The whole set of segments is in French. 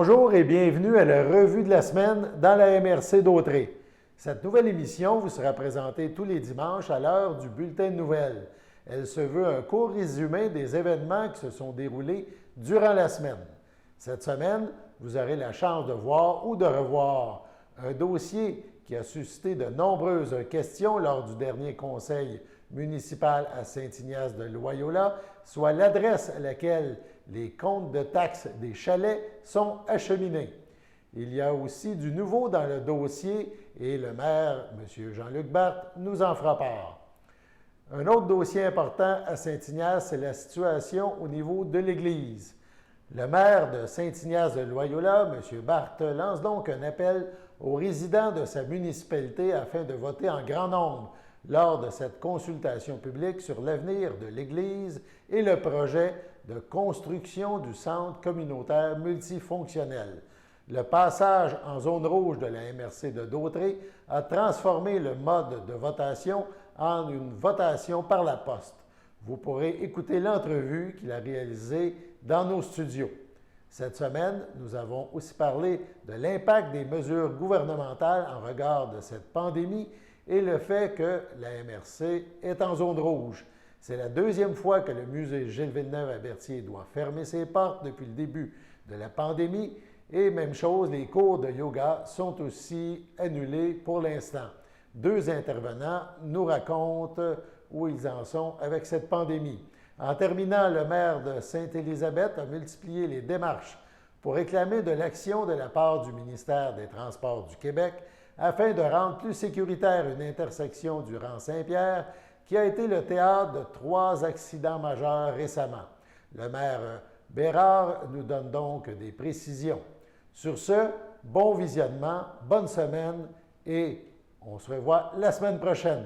Bonjour et bienvenue à la revue de la semaine dans la MRC d'Autrey. Cette nouvelle émission vous sera présentée tous les dimanches à l'heure du bulletin de nouvelles. Elle se veut un court résumé des événements qui se sont déroulés durant la semaine. Cette semaine, vous aurez la chance de voir ou de revoir un dossier qui a suscité de nombreuses questions lors du dernier conseil municipal à Saint-Ignace de Loyola, soit l'adresse à laquelle les comptes de taxes des chalets sont acheminés. Il y a aussi du nouveau dans le dossier et le maire, M. Jean-Luc Barthe, nous en fera part. Un autre dossier important à Saint-Ignace, c'est la situation au niveau de l'Église. Le maire de Saint-Ignace de Loyola, M. Barthe, lance donc un appel aux résidents de sa municipalité afin de voter en grand nombre lors de cette consultation publique sur l'avenir de l'Église et le projet de construction du centre communautaire multifonctionnel. Le passage en zone rouge de la MRC de Dautrey a transformé le mode de votation en une votation par la poste. Vous pourrez écouter l'entrevue qu'il a réalisée dans nos studios. Cette semaine, nous avons aussi parlé de l'impact des mesures gouvernementales en regard de cette pandémie et le fait que la MRC est en zone rouge. C'est la deuxième fois que le musée Gilles Villeneuve à Berthier doit fermer ses portes depuis le début de la pandémie. Et même chose, les cours de yoga sont aussi annulés pour l'instant. Deux intervenants nous racontent où ils en sont avec cette pandémie. En terminant, le maire de Sainte-Élisabeth a multiplié les démarches pour réclamer de l'action de la part du ministère des Transports du Québec afin de rendre plus sécuritaire une intersection du rang Saint-Pierre qui a été le théâtre de 3 accidents majeurs récemment. Le maire Bérard nous donne donc des précisions. Sur ce, bon visionnement, bonne semaine et on se revoit la semaine prochaine.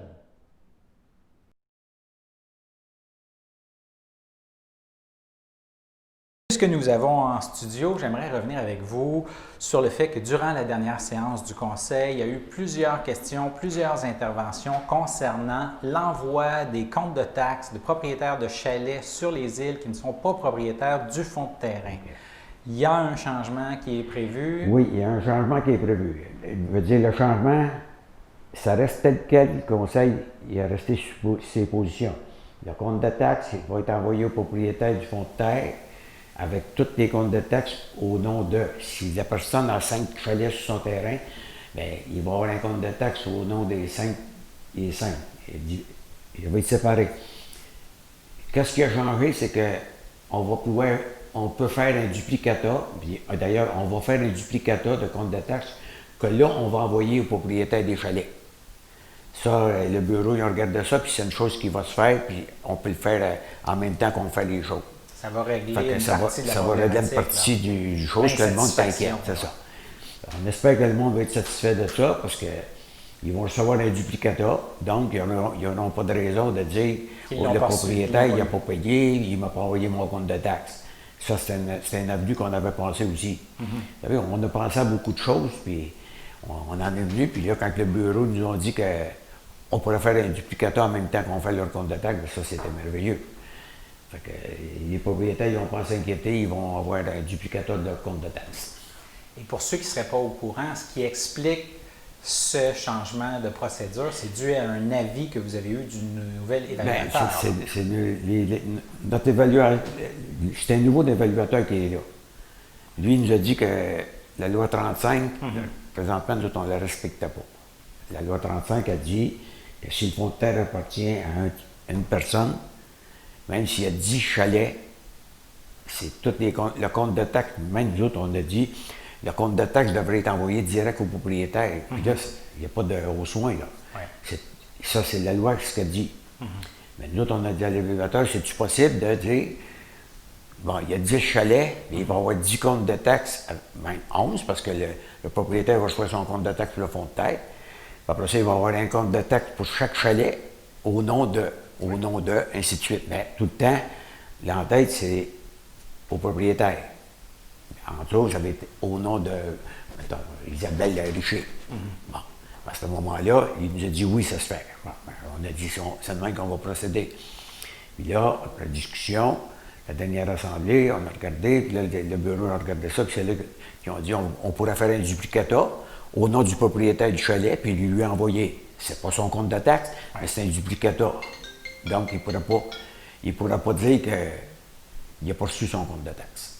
Ce que nous avons en studio, j'aimerais revenir avec vous sur le fait que durant la dernière séance du Conseil, il y a eu plusieurs questions, plusieurs interventions concernant l'envoi des comptes de taxes de propriétaires de chalets sur les îles qui ne sont pas propriétaires du fonds de terrain. Il y a un changement qui est prévu. Oui, il y a un changement qui est prévu. Je veux dire, le changement, ça reste tel quel. Le Conseil il est resté sur ses positions. Le compte de taxes va être envoyé au propriétaire du fonds de terre avec tous les comptes de taxes au nom de. Si la personne a 5 chalets sur son terrain, bien, il va avoir un compte de taxes au nom des 5 et 5. Il va être séparé. Qu'est-ce qui a changé, c'est qu'on peut faire un duplicata. D'ailleurs, on va faire un duplicata de compte de taxes que là, on va envoyer au propriétaire des chalets. Ça, le bureau, il regarde ça, puis c'est une chose qui va se faire, puis on peut le faire en même temps qu'on fait les choses. Ça va régler ça va régler une partie du chose que le monde t'inquiète, c'est ça. On espère que le monde va être satisfait de ça parce qu'ils vont recevoir un duplicata, donc ils n'auront pas de raison de dire le propriétaire, il n'a pas payé, il ne m'a pas envoyé mon compte de taxes. Ça, c'est un avenue qu'on avait pensé aussi. Vous savez, on a pensé à beaucoup de choses, puis on en est venu, puis là, quand le bureau nous a dit qu'on pourrait faire un duplicata en même temps qu'on fait leur compte de taxes, ça, c'était merveilleux. Fait que les propriétaires, ils n'ont pas à s'inquiéter, ils vont avoir un duplicata de leur compte de taxes. Et pour ceux qui ne seraient pas au courant, ce qui explique ce changement de procédure, c'est dû à un avis que vous avez eu d'une nouvelle évaluateur. Notre évaluateur, c'est un nouveau évaluateur qui est là. Lui, il nous a dit que la loi 35, présentement, nous autres, on ne la respectait pas. La loi 35 a dit que si le fonds de terre appartient à une personne, même s'il y a 10 chalets, c'est tout le compte de taxes. Même nous autres, on a dit le compte de taxes devrait être envoyé direct au propriétaire. Puis là, il n'y a pas de haut soin. Là. Ouais. Ça, c'est la loi ce qu'elle dit. Mais nous autres, on a dit à l'évaluateur, c'est-tu possible de dire, bon, il y a 10 chalets, mais il va y avoir 10 comptes de taxes, même 11, parce que le propriétaire va choisir son compte de taxes pour le fonds de terre. Puis après ça, il va y avoir un compte de taxes pour chaque chalet au nom de, ainsi de suite. Mais tout le temps, l'entête, c'est au propriétaire. Entre autres, j'avais été au nom de Isabelle Richer. Bon, à ce moment-là, il nous a dit oui, ça se fait. Bon, on a dit c'est de même qu'on va procéder. Puis là, après la discussion, la dernière assemblée, on a regardé, puis là, le bureau a regardé ça, puis c'est là qu'ils ont dit on pourrait faire un duplicata au nom du propriétaire du chalet, puis lui envoyer. C'est pas son compte de taxe, mais c'est un duplicata. Donc, il ne pourra pas dire qu'il n'a pas reçu son compte de taxe.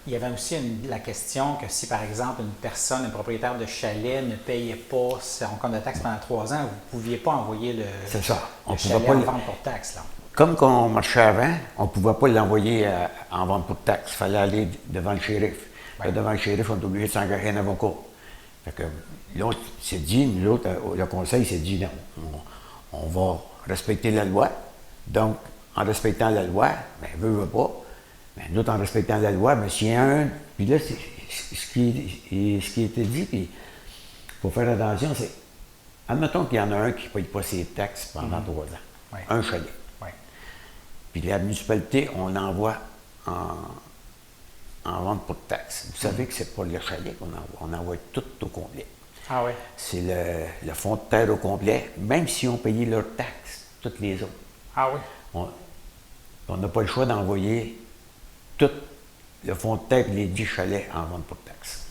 Il y avait aussi la question que si, par exemple, une personne, un propriétaire de chalet ne payait pas son compte de taxe pendant 3 ans, vous ne pouviez pas envoyer le chalet en vente pour taxe. Là. Comme quand on marchait avant, on ne pouvait pas l'envoyer en vente pour taxe. Il fallait aller devant le shérif. Là, devant le shérif, on est obligé de s'engager un avocat. Fait que l'autre s'est dit, nous autres, le conseil s'est dit non, on va respecter la loi. Donc, en respectant la loi, bien, veut pas. Mais nous autres, en respectant la loi, mais s'il y a un. Puis là, ce qui était dit, puis il faut faire attention, c'est. Admettons qu'il y en a un qui ne paye pas ses taxes pendant 3 ans. Oui. Un chalet. Oui. Puis la municipalité, on l'envoie en vente pour taxe. Vous savez que c'est pas le chalet qu'on envoie. On envoie tout au complet. Ah oui. C'est le fonds de terre au complet, même si on payait leurs taxes, toutes les autres. Ah oui. On n'a pas le choix d'envoyer tout le fonds de terre et les 10 chalets en vente pour taxe.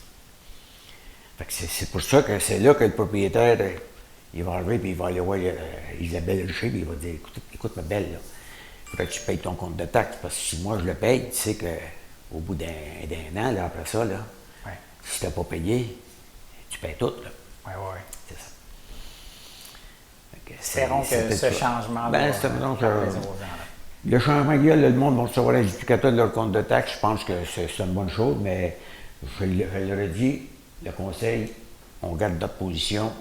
Fait que c'est pour ça que c'est là que le propriétaire, il va arriver et il va aller voir Isabelle Richer et il va dire écoute ma belle, il faudrait que tu payes ton compte de taxe parce que si moi je le paye, tu sais qu'au bout d'un an, là, après ça, là, si tu n'as pas payé, tu payes tout. Là. Oui. C'est ça. Espérons que ce changement-là le changement qu'il y a, le monde va recevoir un justificateur de leur compte de taxe. Je pense que c'est une bonne chose, mais je leur ai dit, le conseil, on garde notre position,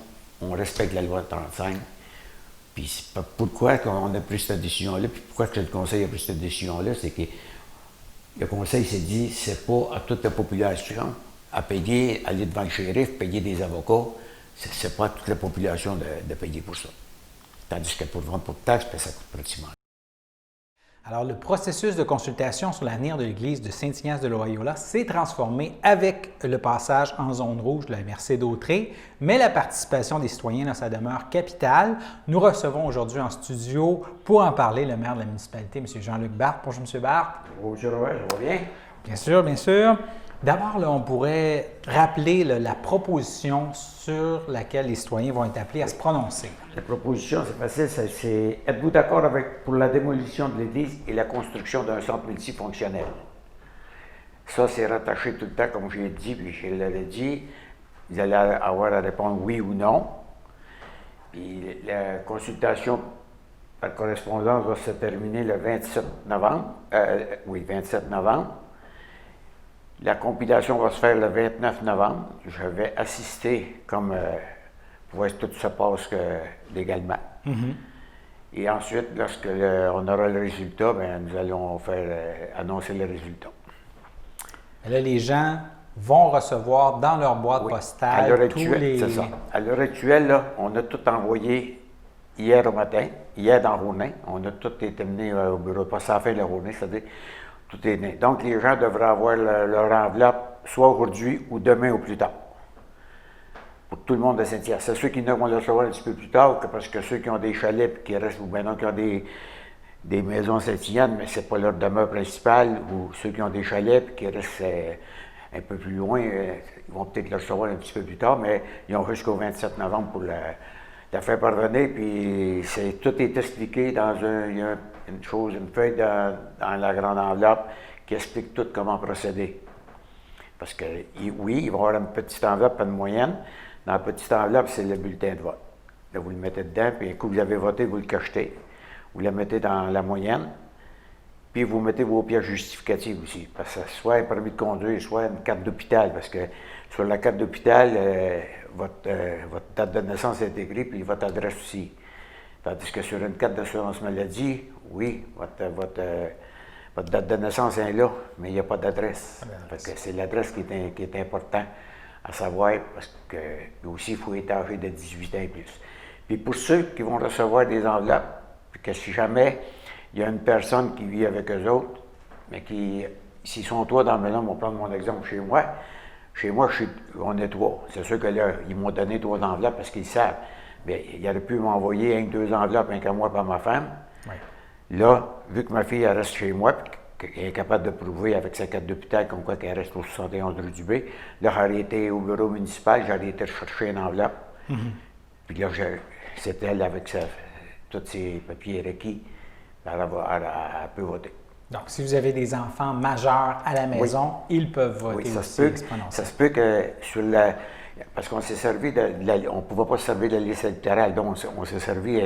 on respecte la loi 35. Puis pourquoi on a pris cette décision-là, puis pourquoi que le conseil a pris cette décision-là, c'est que le conseil s'est dit, c'est pas à toute la population à payer, aller devant le shérif, payer des avocats, c'est pas à toute la population de payer pour ça. Tandis que pour vendre pour taxe, ça coûte pratiquement. Alors, le processus de consultation sur l'avenir de l'Église de Saint-Ignace de Loyola s'est transformé avec le passage en zone rouge de la MRC d'Autrey, mais la participation des citoyens, ça demeure capitale. Nous recevons aujourd'hui en studio pour en parler le maire de la municipalité, M. Jean-Luc Barthe. Bonjour, M. Barthe. Bonjour, ça va bien? Bien sûr, bien sûr. D'abord, on pourrait rappeler la proposition sur laquelle les citoyens vont être appelés à se prononcer. La proposition, c'est facile, c'est êtes-vous d'accord pour la démolition de l'Église et la construction d'un centre multifonctionnel? Ça, c'est rattaché tout le temps, comme je l'ai dit, puis je l'avais dit. Vous allez avoir à répondre oui ou non. Puis la consultation par correspondance va se terminer le 27 novembre. 27 novembre. La compilation va se faire le 29 novembre. Je vais assister comme pour voir si tout se passe légalement. Mm-hmm. Et ensuite, lorsque on aura le résultat, bien, nous allons faire annoncer le résultat. Là, les gens vont recevoir dans leur boîte postale tous les... C'est ça. À l'heure actuelle, là, on a tout envoyé hier au matin, hier dans Ronin. On a tout été mené au bureau de poste à la fin de la Ronin, c'est-à-dire tout est né. Donc, les gens devraient avoir leur enveloppe soit aujourd'hui ou demain au plus tard. Pour tout le monde de Saint-Hyacinthe. C'est ceux qui vont le recevoir un petit peu plus tard, parce que ceux qui ont des chalets et qui restent, ou bien non, qui ont des maisons à Saint-Hyacinthe, mais ce n'est pas leur demeure principale, ou ceux qui ont des chalets et qui restent un peu plus loin, ils vont peut-être le recevoir un petit peu plus tard, mais ils ont jusqu'au 27 novembre pour la faire parvenir, puis tout est expliqué dans il y a une feuille dans la grande enveloppe qui explique tout comment procéder. Parce que, oui, il va y avoir une petite enveloppe, une moyenne. Dans la petite enveloppe, c'est le bulletin de vote. Là, vous le mettez dedans, puis un coup vous avez voté, vous le cachetez. Vous le mettez dans la moyenne, puis vous mettez vos pièces justificatives aussi. Parce que soit un permis de conduire, soit une carte d'hôpital, parce que sur la carte d'hôpital, votre date de naissance est écrite, puis votre adresse aussi. Tandis que sur une carte d'assurance maladie, oui, votre date de naissance est là, mais il n'y a pas d'adresse. C'est l'adresse qui est important à savoir, parce que aussi, il faut être âgé de 18 ans et plus. Puis pour ceux qui vont recevoir des enveloppes, puis que si jamais il y a une personne qui vit avec eux autres, mais s'ils sont trois dans la maison, on va prendre mon exemple chez moi. Chez moi, on est trois. C'est sûr que là, ils m'ont donné 3 enveloppes parce qu'ils savent. Bien, il aurait pu m'envoyer 2 enveloppes, un qu'à moi par ma femme. Oui. Là, vu que ma fille elle reste chez moi, puis qu'elle est capable de prouver avec sa carte d'hôpital comme quoi qu'elle reste au 71 rue du B, là, j'ai arrêté au bureau municipal, j'ai arrêté chercher une enveloppe. Puis là, c'est elle avec tous ses papiers requis, elle peut voter. Donc, si vous avez des enfants majeurs à la maison, ils peuvent voter oui, aussi. Ça se peut que sur parce qu'on s'est servi on ne pouvait pas se servir de la liste électorale, donc on s'est servi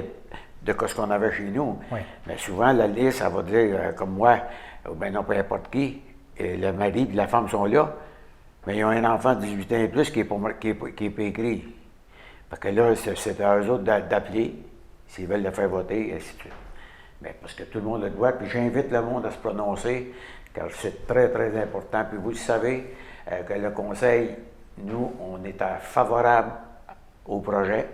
de ce qu'on avait chez nous. Oui. Mais souvent, la liste, ça va dire, comme moi, ou bien non, peu importe qui, le mari et la femme sont là, mais ils ont un enfant de 18 ans et plus qui n'est pas écrit. Parce que là, c'est à eux autres d'appeler s'ils veulent le faire voter, et ainsi de suite. Mais parce que tout le monde le doit, puis j'invite le monde à se prononcer, car c'est très, très important. Puis vous le savez que le Conseil, nous, on est favorable au projet,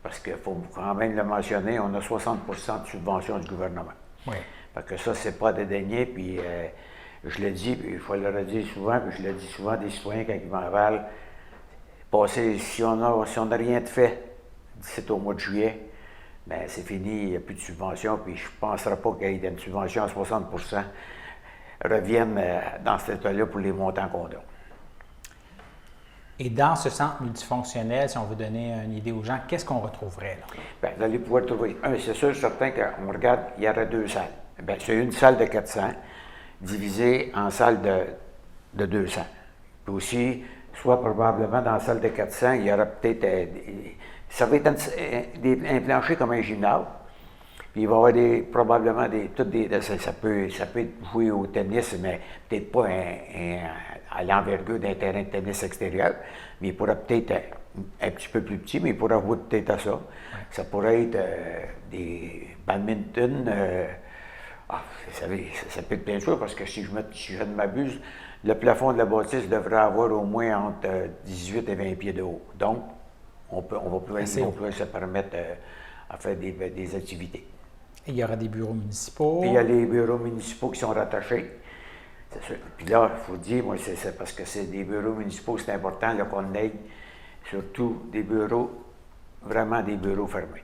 parce qu'il faut quand même le mentionner, on a 60 de subvention du gouvernement. Oui. Parce que ça, c'est pas dédaigné, puis je le dis, puis il faut le redire souvent, puis je le dis souvent des citoyens quand ils m'en parlent, si on n'a rien de fait d'ici au mois de juillet, bien, c'est fini, il n'y a plus de subvention, puis je ne penserai pas qu'il y ait une subvention à 60 reviennent dans cet état-là pour les montants qu'on a. Et dans ce centre multifonctionnel, si on veut donner une idée aux gens, qu'est-ce qu'on retrouverait là? Bien, vous allez pouvoir trouver, c'est sûr, certain qu'on regarde, il y aurait 2 salles. Bien, c'est une salle de 400 divisée en salles de 200. Puis aussi, soit probablement dans la salle de 400, il y aura peut-être ça va être un plancher comme un gymnase. Puis il va y avoir probablement ça peut être joué au tennis, mais peut-être pas à l'envergure d'un terrain de tennis extérieur. Mais il pourra peut-être un petit peu plus petit, mais il pourra jouer peut-être à ça. Ouais. Ça pourrait être des badminton. Vous savez, ça peut être plein de choses, parce que si je ne m'abuse, le plafond de la bâtisse devrait avoir au moins entre 18 et 20 pieds de haut. Donc, on va pouvoir se permettre à faire des activités. Et il y aura des bureaux municipaux. Puis il y a les bureaux municipaux qui sont rattachés. C'est sûr. Puis là, il faut dire, moi, c'est parce que c'est des bureaux municipaux, c'est important qu'on ait surtout des bureaux, vraiment des bureaux fermés.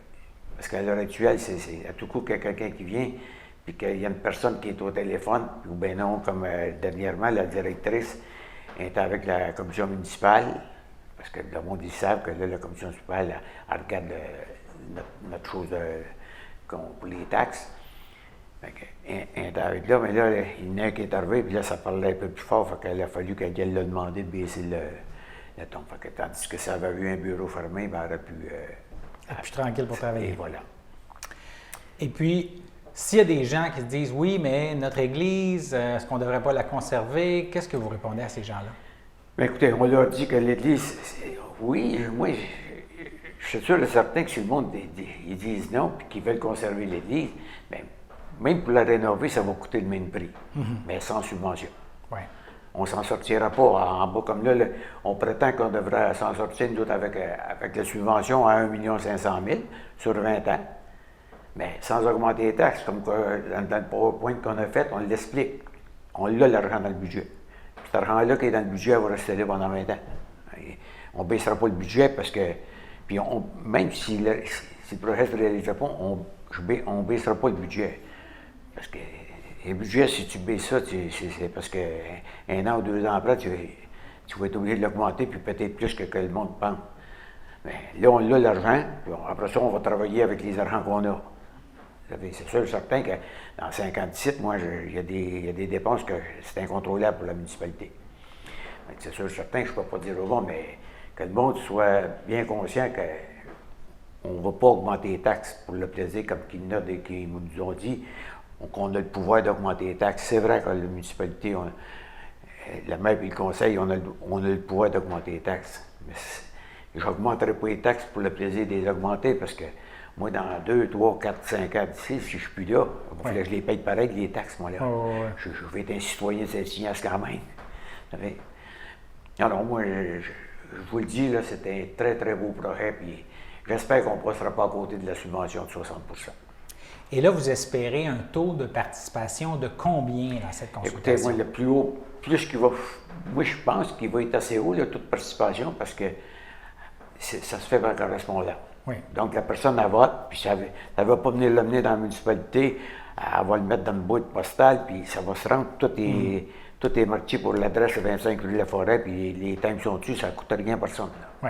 Parce qu'à l'heure actuelle, c'est à tout coup qu'il y a quelqu'un qui vient, puis qu'il y a une personne qui est au téléphone, ou bien non, comme dernièrement, la directrice est avec la commission municipale, parce que le monde, ils savent que là, la commission municipale, elle regarde notre chose pour les taxes. Elle est avec là, mais là, il y en a un qui est arrivé, puis là, ça parlait un peu plus fort, fait qu'il a fallu qu'elle lui demandé de baisser le ton. Fait que, tandis que ça avait eu un bureau fermé, ben, elle aurait pu... être plus tranquille pour travailler. Et voilà. Et puis, s'il y a des gens qui se disent, oui, mais notre Église, est-ce qu'on ne devrait pas la conserver? Qu'est-ce que vous répondez à ces gens-là? Bien, écoutez, on leur dit que l'Église, oui, moi, je suis sûr et certain que si le monde ils disent non et qu'ils veulent conserver l'Église, bien, même pour la rénover, ça va coûter le même prix, mais sans subvention. Ouais. On ne s'en sortira pas en bas comme là. On prétend qu'on devrait s'en sortir, nous autres, avec la subvention à 1 500 000 sur 20 ans, mais sans augmenter les taxes, comme dans le PowerPoint qu'on a fait, on l'explique. On l'a l'argent dans le budget. Cet argent-là qui est dans le budget va rester là pendant 20 ans. On ne baissera pas le budget parce que, puis même si le projet se réalise pas, on ne baissera pas le budget. Parce que le budget, si tu baisses ça, c'est parce qu'un an ou 2 ans après, tu vas être obligé de l'augmenter, puis peut-être plus que le monde pense. Mais là, on a l'argent, puis après ça, on va travailler avec les argents qu'on a. C'est sûr, certain que dans 57, moi, il y a des dépenses que c'est incontrôlable pour la municipalité. C'est sûr, certain que je ne peux pas dire au monde, mais que le monde soit bien conscient qu'on ne va pas augmenter les taxes pour le plaisir, comme qu'ils nous ont dit, qu'on a le pouvoir d'augmenter les taxes. C'est vrai que la municipalité, la maire et le conseil, on a le pouvoir d'augmenter les taxes. Mais je n'augmenterai pas les taxes pour le plaisir de les augmenter, parce que moi, dans 2, 3, 4, 5 ans d'ici, si je ne suis plus là, il va falloir que je les paye pareil, les taxes, moi, là. Je vais être un citoyen de Saint-Ignace quand même. Alors, moi, je vous le dis, là, c'est un très, très beau projet, puis j'espère qu'on ne passera pas à côté de la subvention de 60 %. Et là, vous espérez un taux de participation de combien dans cette consultation? Écoutez, moi, le plus haut, plus qu'il va... Moi, je pense qu'il va être assez haut, le taux de participation, parce que ça se fait par correspondance. Oui. Donc, la personne, elle vote, puis ça ne va pas venir l'amener dans la municipalité Elle va le mettre dans une boîte postale, puis ça va se rendre. Tout est marqué pour l'adresse 25 rue de la Forêt, puis les timbres sont dessus, ça ne coûte rien à personne. Oui.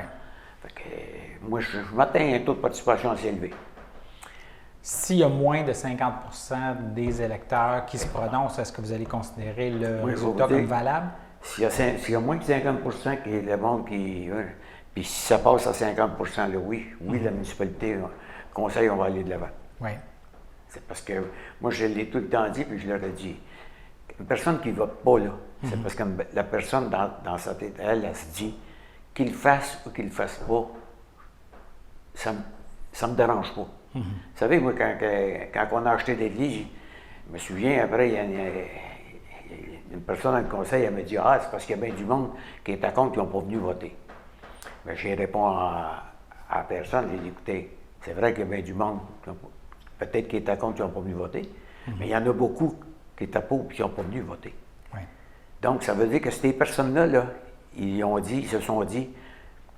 Fait que, moi, je m'attends à un taux de participation assez élevé. S'il y a moins de 50 des électeurs qui se prononcent, est-ce que vous allez considérer le résultat comme valable? S'il y a moins de 50 qui est le monde qui... puis si ça passe à 50 là, oui, la municipalité, le conseil, on va aller de l'avant. Oui. C'est parce que moi, je l'ai tout le temps dit, puis je leur ai dit, une personne qui ne vote pas, là, c'est parce que la personne, dans sa tête, elle se dit, qu'il le fasse ou qu'il ne le fasse pas, ça ne me dérange pas. Vous savez, moi, quand on a acheté l'église, je me souviens, après, il y a une personne dans le conseil, elle me dit, ah, c'est parce qu'il y a bien du monde qui est à compte qui n'ont pas venu voter. Bien, j'ai répondu à la personne, j'ai dit, écoutez, c'est vrai qu'il y a bien du monde, peut-être qui est à compte qui n'ont pas venu voter, mais il y en a beaucoup qui étaient pour et qui n'ont pas venu voter. Oui. Donc, ça veut dire que ces personnes-là, là, ils se sont dit,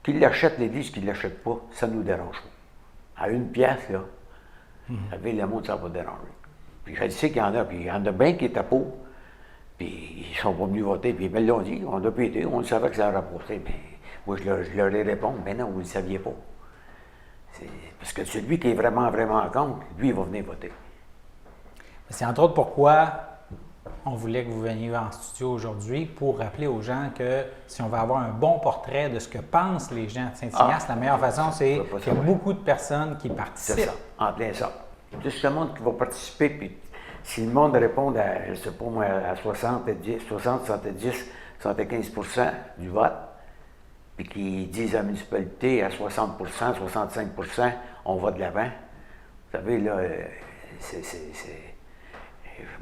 qu'ils l'achètent l'église, qu'ils ne l'achètent pas, ça ne nous dérange pas. À une pièce, là, la ville, le monde, ça va pas déranger. Puis je sais qu'il y en a, puis il y en a bien qui étaient pour, puis ils ne sont pas venus voter, puis ils me l'ont dit, on a pété, on savait que ça a rapporté, mais moi, je leur ai répondu, ben non, vous ne le saviez pas. Parce que celui qui est vraiment, vraiment en compte, lui, il va venir voter. C'est entre autres pourquoi on voulait que vous veniez en studio aujourd'hui pour rappeler aux gens que si on veut avoir un bon portrait de ce que pensent les gens de Saint-Ignace, la meilleure façon, c'est qu'il y a beaucoup de personnes qui participent. C'est ça, en plein ça. Tout ce monde qui va participer, puis si le monde répond à, je ne sais pas moi, à 60, 70, 75 du vote, puis qu'ils disent à la municipalité à 60 65 on va de l'avant, vous savez, là,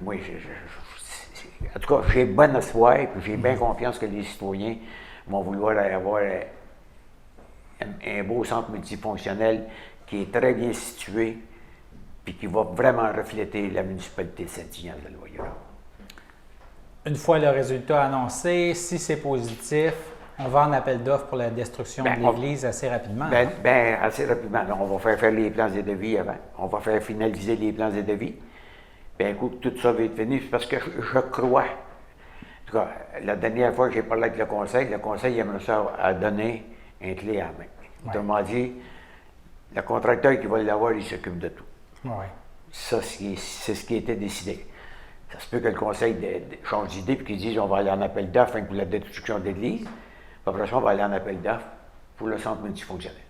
moi, en tout cas, j'ai bon espoir, puis j'ai bien confiance que les citoyens vont vouloir avoir un beau centre multifonctionnel qui est très bien situé, puis qui va vraiment refléter la municipalité de Saint-Ignace de Loyola. Une fois le résultat annoncé, si c'est positif, on va en appel d'offres pour la destruction de l'église assez rapidement. Assez rapidement. Là, on va faire les plans et devis avant. On va faire finaliser les plans et devis. Bien, écoute, tout ça va être fini, parce que je crois. En tout cas, la dernière fois que j'ai parlé avec le conseil aimerait ça à donner un clé à la main. Autrement dit, le contracteur qui va l'avoir, il s'occupe de tout. Oui. Ça, c'est ce qui a été décidé. Ça se peut que le conseil change d'idée et qu'ils disent on va aller en appel d'offres pour la destruction de l'église. Après ça, on va aller en appel d'offres pour le centre multifonctionnel.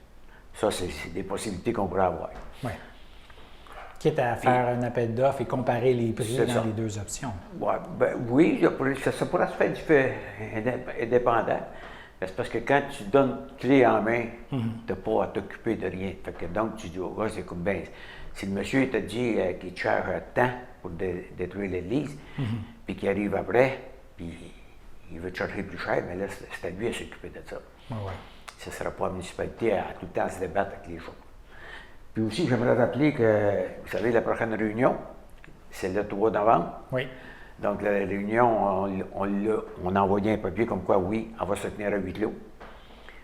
Ça, c'est des possibilités qu'on pourrait avoir. Oui. Quitte à faire un appel d'offres et comparer les prix dans les deux options. Ouais, oui, ça pourrait se faire indépendant. C'est parce que quand tu donnes clé en main, tu n'as pas à t'occuper de rien. Fait que donc, tu dis, oh, c'est comme bien. Si le monsieur t'a dit qu'il te cherche tant pour détruire l'église, puis qu'il arrive après, puis il veut te chercher plus cher, mais là, c'est à lui à s'occuper de ça. Oui. Ce ne sera pas la municipalité à tout le temps se débattre avec les choses. Puis aussi, j'aimerais rappeler que, vous savez, la prochaine réunion, c'est le 3 novembre. Oui. Donc, la réunion, on a envoyé un papier comme quoi, oui, elle va se tenir à huis clos.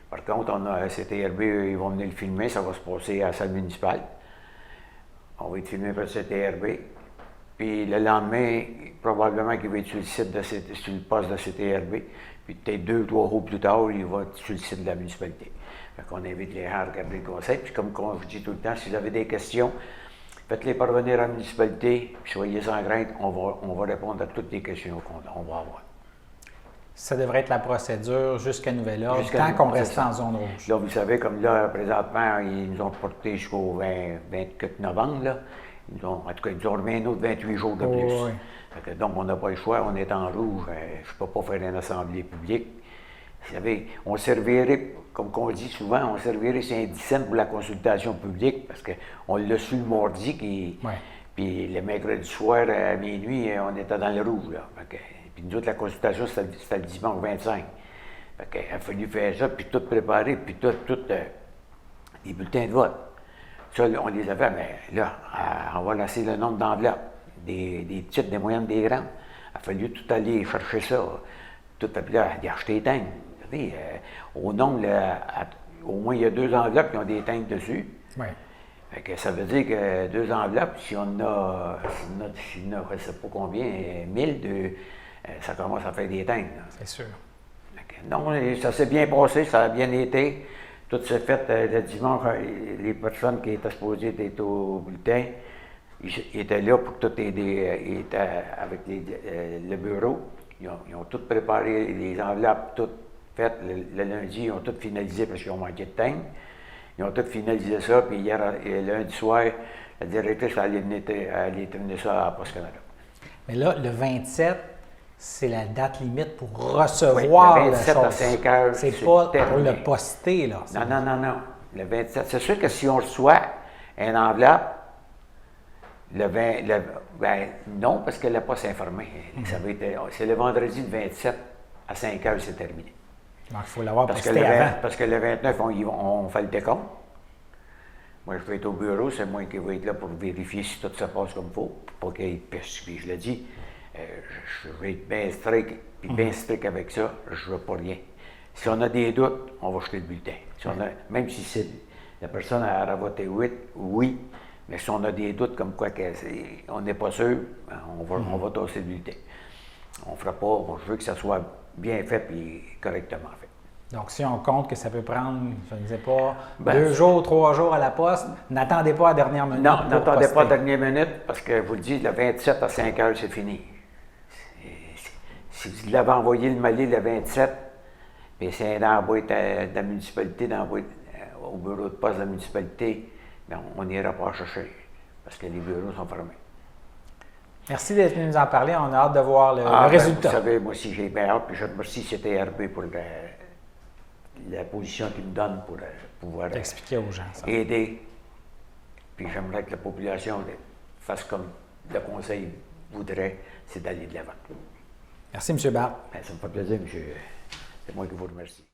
Par contre, on a CTRB, ils vont venir le filmer, ça va se passer à la salle municipale. On va être filmé par le CTRB. Puis le lendemain, probablement qu'il va être sur le site sur le poste de CTRB. Puis peut-être 2 ou 3 jours plus tard, il va être sur le site de la municipalité. Fait qu'on invite les gens à regarder le conseil. Puis comme je dis tout le temps, si vous avez des questions, faites-les parvenir à la municipalité, puis soyez sans crainte, on va répondre à toutes les questions qu'on va avoir. Ça devrait être la procédure jusqu'à nouvel ordre, tant qu'on reste en zone rouge. Là, vous savez, comme là, présentement, ils nous ont porté jusqu'au 24 novembre, là. En tout cas, ils nous ont remis un autre 28 jours de plus. Oui. Fait que, donc, on n'a pas le choix, on est en rouge. Je ne peux pas faire une assemblée publique. Vous savez, on servirait, comme on dit souvent, on servirait Saint-Dicenne pour la consultation publique, parce qu'on l'a su le mardi, puis le mercredi soir à minuit, on était dans le rouge. Là. Puis nous autres, la consultation, c'était le dimanche 25. Il a fallu faire ça, puis tout préparer, puis tout les bulletins de vote. Ça, on les avait, mais là, on va lancer le nombre d'enveloppes, des petites, des moyennes, des grandes. Il a fallu tout aller chercher ça, tout appeler à acheter des teintes. Vous savez, au nombre, au moins il y a 2 enveloppes qui ont des teintes dessus. Oui. Fait que ça veut dire que 2 enveloppes, si on a, je ne sais pas combien, 1000, ça commence à faire des teintes. C'est sûr. Non, ça s'est bien passé, ça a bien été. Tout s'est fait le dimanche. Les personnes qui étaient supposées être au bulletin, ils étaient là pour tout aider. Ils étaient avec le bureau. Ils ont tout préparé, les enveloppes, tout faites. Le lundi, ils ont tout finalisé parce qu'ils ont manqué de temps. Ils ont tout finalisé ça, puis hier, lundi soir, la directrice allait terminer ça à Poste Canada. Mais là, le 27, c'est la date limite pour recevoir oui, le 27 la chose. à 5 heures, c'est pas terminé. pour le poster, là. Non. Le 27. C'est sûr que si on reçoit une enveloppe, non, parce que la poste est informée. C'est le vendredi le 27 à 5 heures, c'est terminé. Donc, il faut l'avoir Parce posté avant. Parce que le 29, on fait le décompte. Moi, je vais être au bureau, c'est moi qui vais être là pour vérifier si tout se passe comme il faut, pour pas qu'il y ait peste. Puis je le dis, je vais être bien strict avec ça, je ne veux pas rien. Si on a des doutes, on va jeter le bulletin. Même si la personne a voté oui, mais si on a des doutes comme quoi on n'est pas sûr, on va tasser le bulletin. On ne fera pas, je veux que ça soit bien fait et correctement fait. Donc, si on compte que ça peut prendre, je ne sais pas, 2 jours, 3 jours à la poste, n'attendez pas à la dernière minute. Non, n'attendez pas à la dernière minute, parce que je vous le dis, le 27 à 5 heures, c'est fini. Si vous l'avez envoyé le Mali le 27, puis c'est dans la boîte de la municipalité, au bureau de poste de la municipalité, bien, on n'ira pas chercher, parce que les bureaux sont fermés. Merci d'être venu nous en parler. On a hâte de voir le résultat. Vous savez, moi aussi, j'ai bien hâte, puis je remercie CTRB pour la position qu'ils me donnent pour pouvoir expliquer aux gens ça. Aider. Puis j'aimerais que la population fasse comme le conseil voudrait, c'est d'aller de l'avant. Merci, M. Barthes. Ça me fait plaisir, monsieur. C'est moi qui vous remercie.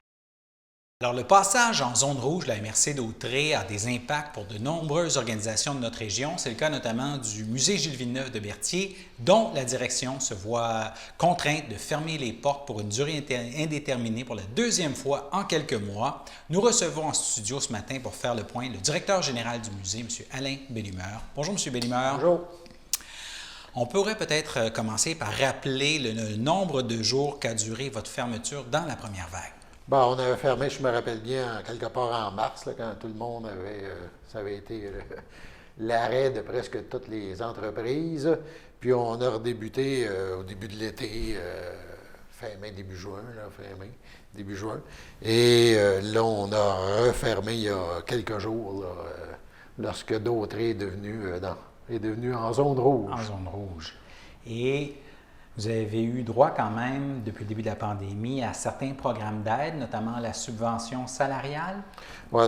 Alors, le passage en zone rouge de la MRC d'Autrey a des impacts pour de nombreuses organisations de notre région. C'est le cas notamment du Musée Gilles Villeneuve de Berthier, dont la direction se voit contrainte de fermer les portes pour une durée indéterminée pour la 2e fois en quelques mois. Nous recevons en studio ce matin pour faire le point le directeur général du musée, M. Alain Bellemeur. Bonjour, M. Bellemeur. Bonjour. On pourrait peut-être commencer par rappeler le nombre de jours qu'a duré votre fermeture dans la première vague. Bon, on avait fermé, je me rappelle bien, quelque part en mars, là, quand tout le monde avait... ça avait été l'arrêt de presque toutes les entreprises. Puis on a redébuté au début de l'été, fin mai, début juin, début juin. Et là, on a refermé il y a quelques jours, là, lorsque Dautrey est devenu en zone rouge. En zone rouge. Et vous avez eu droit quand même, depuis le début de la pandémie, à certains programmes d'aide, notamment la subvention salariale? Bon,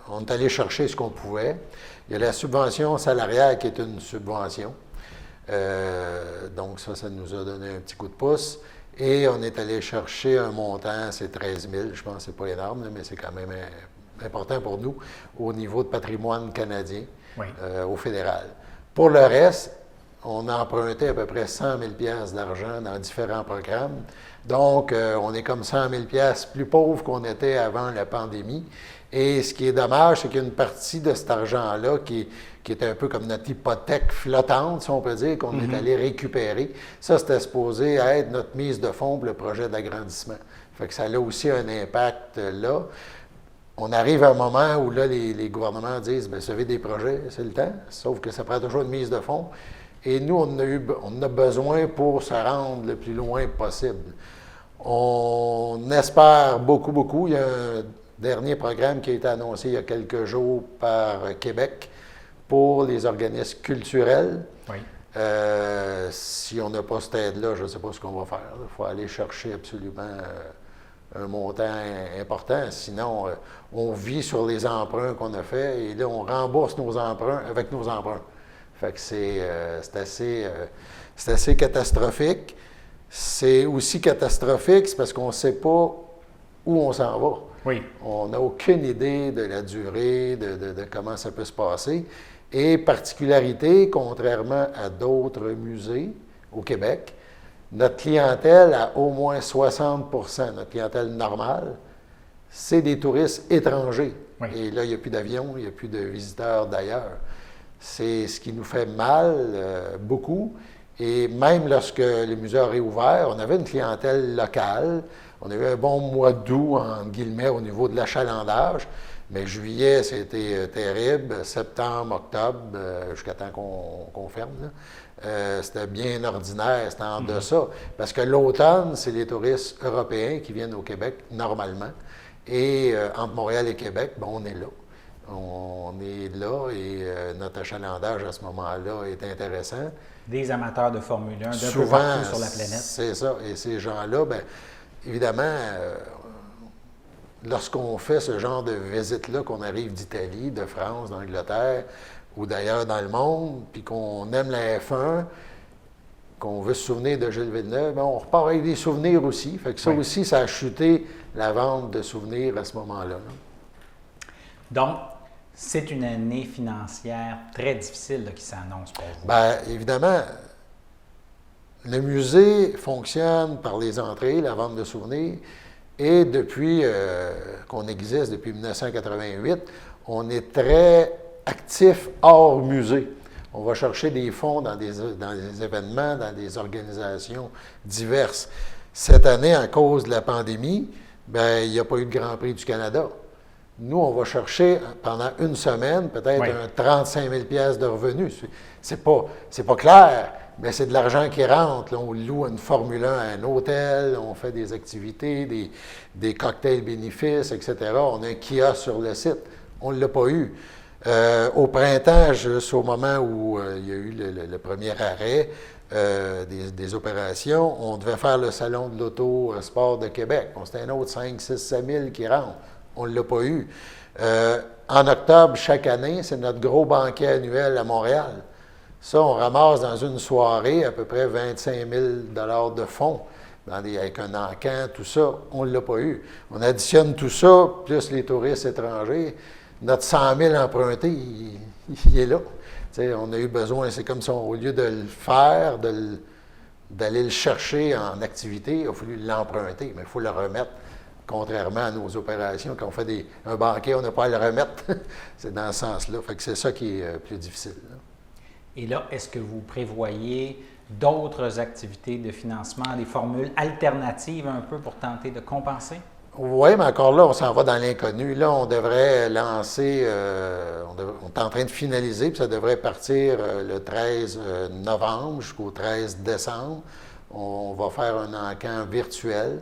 on est allé chercher ce qu'on pouvait. Il y a la subvention salariale qui est une subvention. Donc ça nous a donné un petit coup de pouce. Et on est allé chercher un montant, c'est 13 000, je pense que c'est pas énorme, mais c'est quand même important pour nous, au niveau de patrimoine canadien, oui. Au fédéral. Pour le reste, on a emprunté à peu près 100 000 $ d'argent dans différents programmes. Donc, on est comme 100 000 $ plus pauvre qu'on était avant la pandémie. Et ce qui est dommage, c'est qu'il y a une partie de cet argent-là qui est un peu comme notre hypothèque flottante, si on peut dire, qu'on est allé récupérer. Ça, c'était supposé être notre mise de fonds pour le projet d'agrandissement. Fait que ça a aussi un impact là. On arrive à un moment où là, les gouvernements disent, bien, vous avez des projets, c'est le temps, sauf que ça prend toujours une mise de fonds. Et nous, on a besoin pour se rendre le plus loin possible. On espère beaucoup. Il y a un dernier programme qui a été annoncé il y a quelques jours par Québec pour les organismes culturels. Oui. Si on n'a pas cette aide-là, je ne sais pas ce qu'on va faire. Il faut aller chercher absolument un montant important. Sinon, on vit sur les emprunts qu'on a faits et là, on rembourse nos emprunts avec nos emprunts. Fait que c'est assez catastrophique. C'est aussi catastrophique, c'est parce qu'on ne sait pas où on s'en va. Oui. On n'a aucune idée de la durée, de comment ça peut se passer. Et particularité, contrairement à d'autres musées au Québec, notre clientèle à au moins 60 %, notre clientèle normale, c'est des touristes étrangers Oui. Et là, il n'y a plus d'avions, il n'y a plus de visiteurs d'ailleurs. C'est ce qui nous fait mal, beaucoup. Et même lorsque le musée a réouvert, on avait une clientèle locale. On a eu un bon mois d'août, entre guillemets, au niveau de l'achalandage. Mais juillet, c'était terrible. Septembre, octobre, jusqu'à temps qu'on ferme, c'était bien ordinaire, c'était en deçà. Parce que l'automne, c'est les touristes européens qui viennent au Québec, normalement. Et entre Montréal et Québec, on est là. On est là et notre achalandage à ce moment-là est intéressant. Des amateurs de Formule 1 d'un peu Souvent, partout sur la planète. c'est ça. Et ces gens-là, bien, évidemment, lorsqu'on fait ce genre de visite-là, qu'on arrive d'Italie, de France, d'Angleterre ou d'ailleurs dans le monde, puis qu'on aime la F1, qu'on veut se souvenir de Gilles Villeneuve, bien, on repart avec des souvenirs aussi. Fait que ça aussi, ça a chuté la vente de souvenirs à ce moment-là. Là. Donc, c'est une année financière très difficile là, qui s'annonce pour vous. Bien, évidemment, le musée fonctionne par les entrées, la vente de souvenirs, et depuis qu'on existe, depuis 1988, on est très actif hors musée. On va chercher des fonds dans des événements, dans des organisations diverses. Cette année, à cause de la pandémie, bien, il n'y a pas eu de Grand Prix du Canada. Nous, on va chercher pendant une semaine peut-être un 35 000 $ de revenus. C'est pas clair, mais c'est de l'argent qui rentre. Là, on loue une Formule 1 à un hôtel, on fait des activités, des cocktails bénéfices, etc. On a un kiosque sur le site. On ne l'a pas eu. Au printemps, juste au moment où il y a eu le premier arrêt des opérations, on devait faire le salon de l'auto sport de Québec. C'était un autre 5, 6, 7 000 qui rentrent. On ne l'a pas eu. En octobre, chaque année, c'est notre gros banquet annuel à Montréal. Ça, on ramasse dans une soirée à peu près 25 000 $ de fonds, avec un encan, tout ça. On ne l'a pas eu. On additionne tout ça, plus les touristes étrangers. Notre 100 000 empruntés, il est là. T'sais, on a eu besoin, c'est comme ça, au lieu de le faire, d'aller le chercher en activité, il a fallu l'emprunter, mais il faut le remettre. Contrairement à nos opérations, quand on fait un banquet, on n'a pas à le remettre. C'est dans ce sens-là. Fait que c'est ça qui est plus difficile. Là. Et là, est-ce que vous prévoyez d'autres activités de financement, des formules alternatives un peu pour tenter de compenser? Oui, mais encore là, on s'en va dans l'inconnu. Là, on devrait lancer, on est en train de finaliser, puis ça devrait partir le 13 novembre jusqu'au 13 décembre. On va faire un encan virtuel.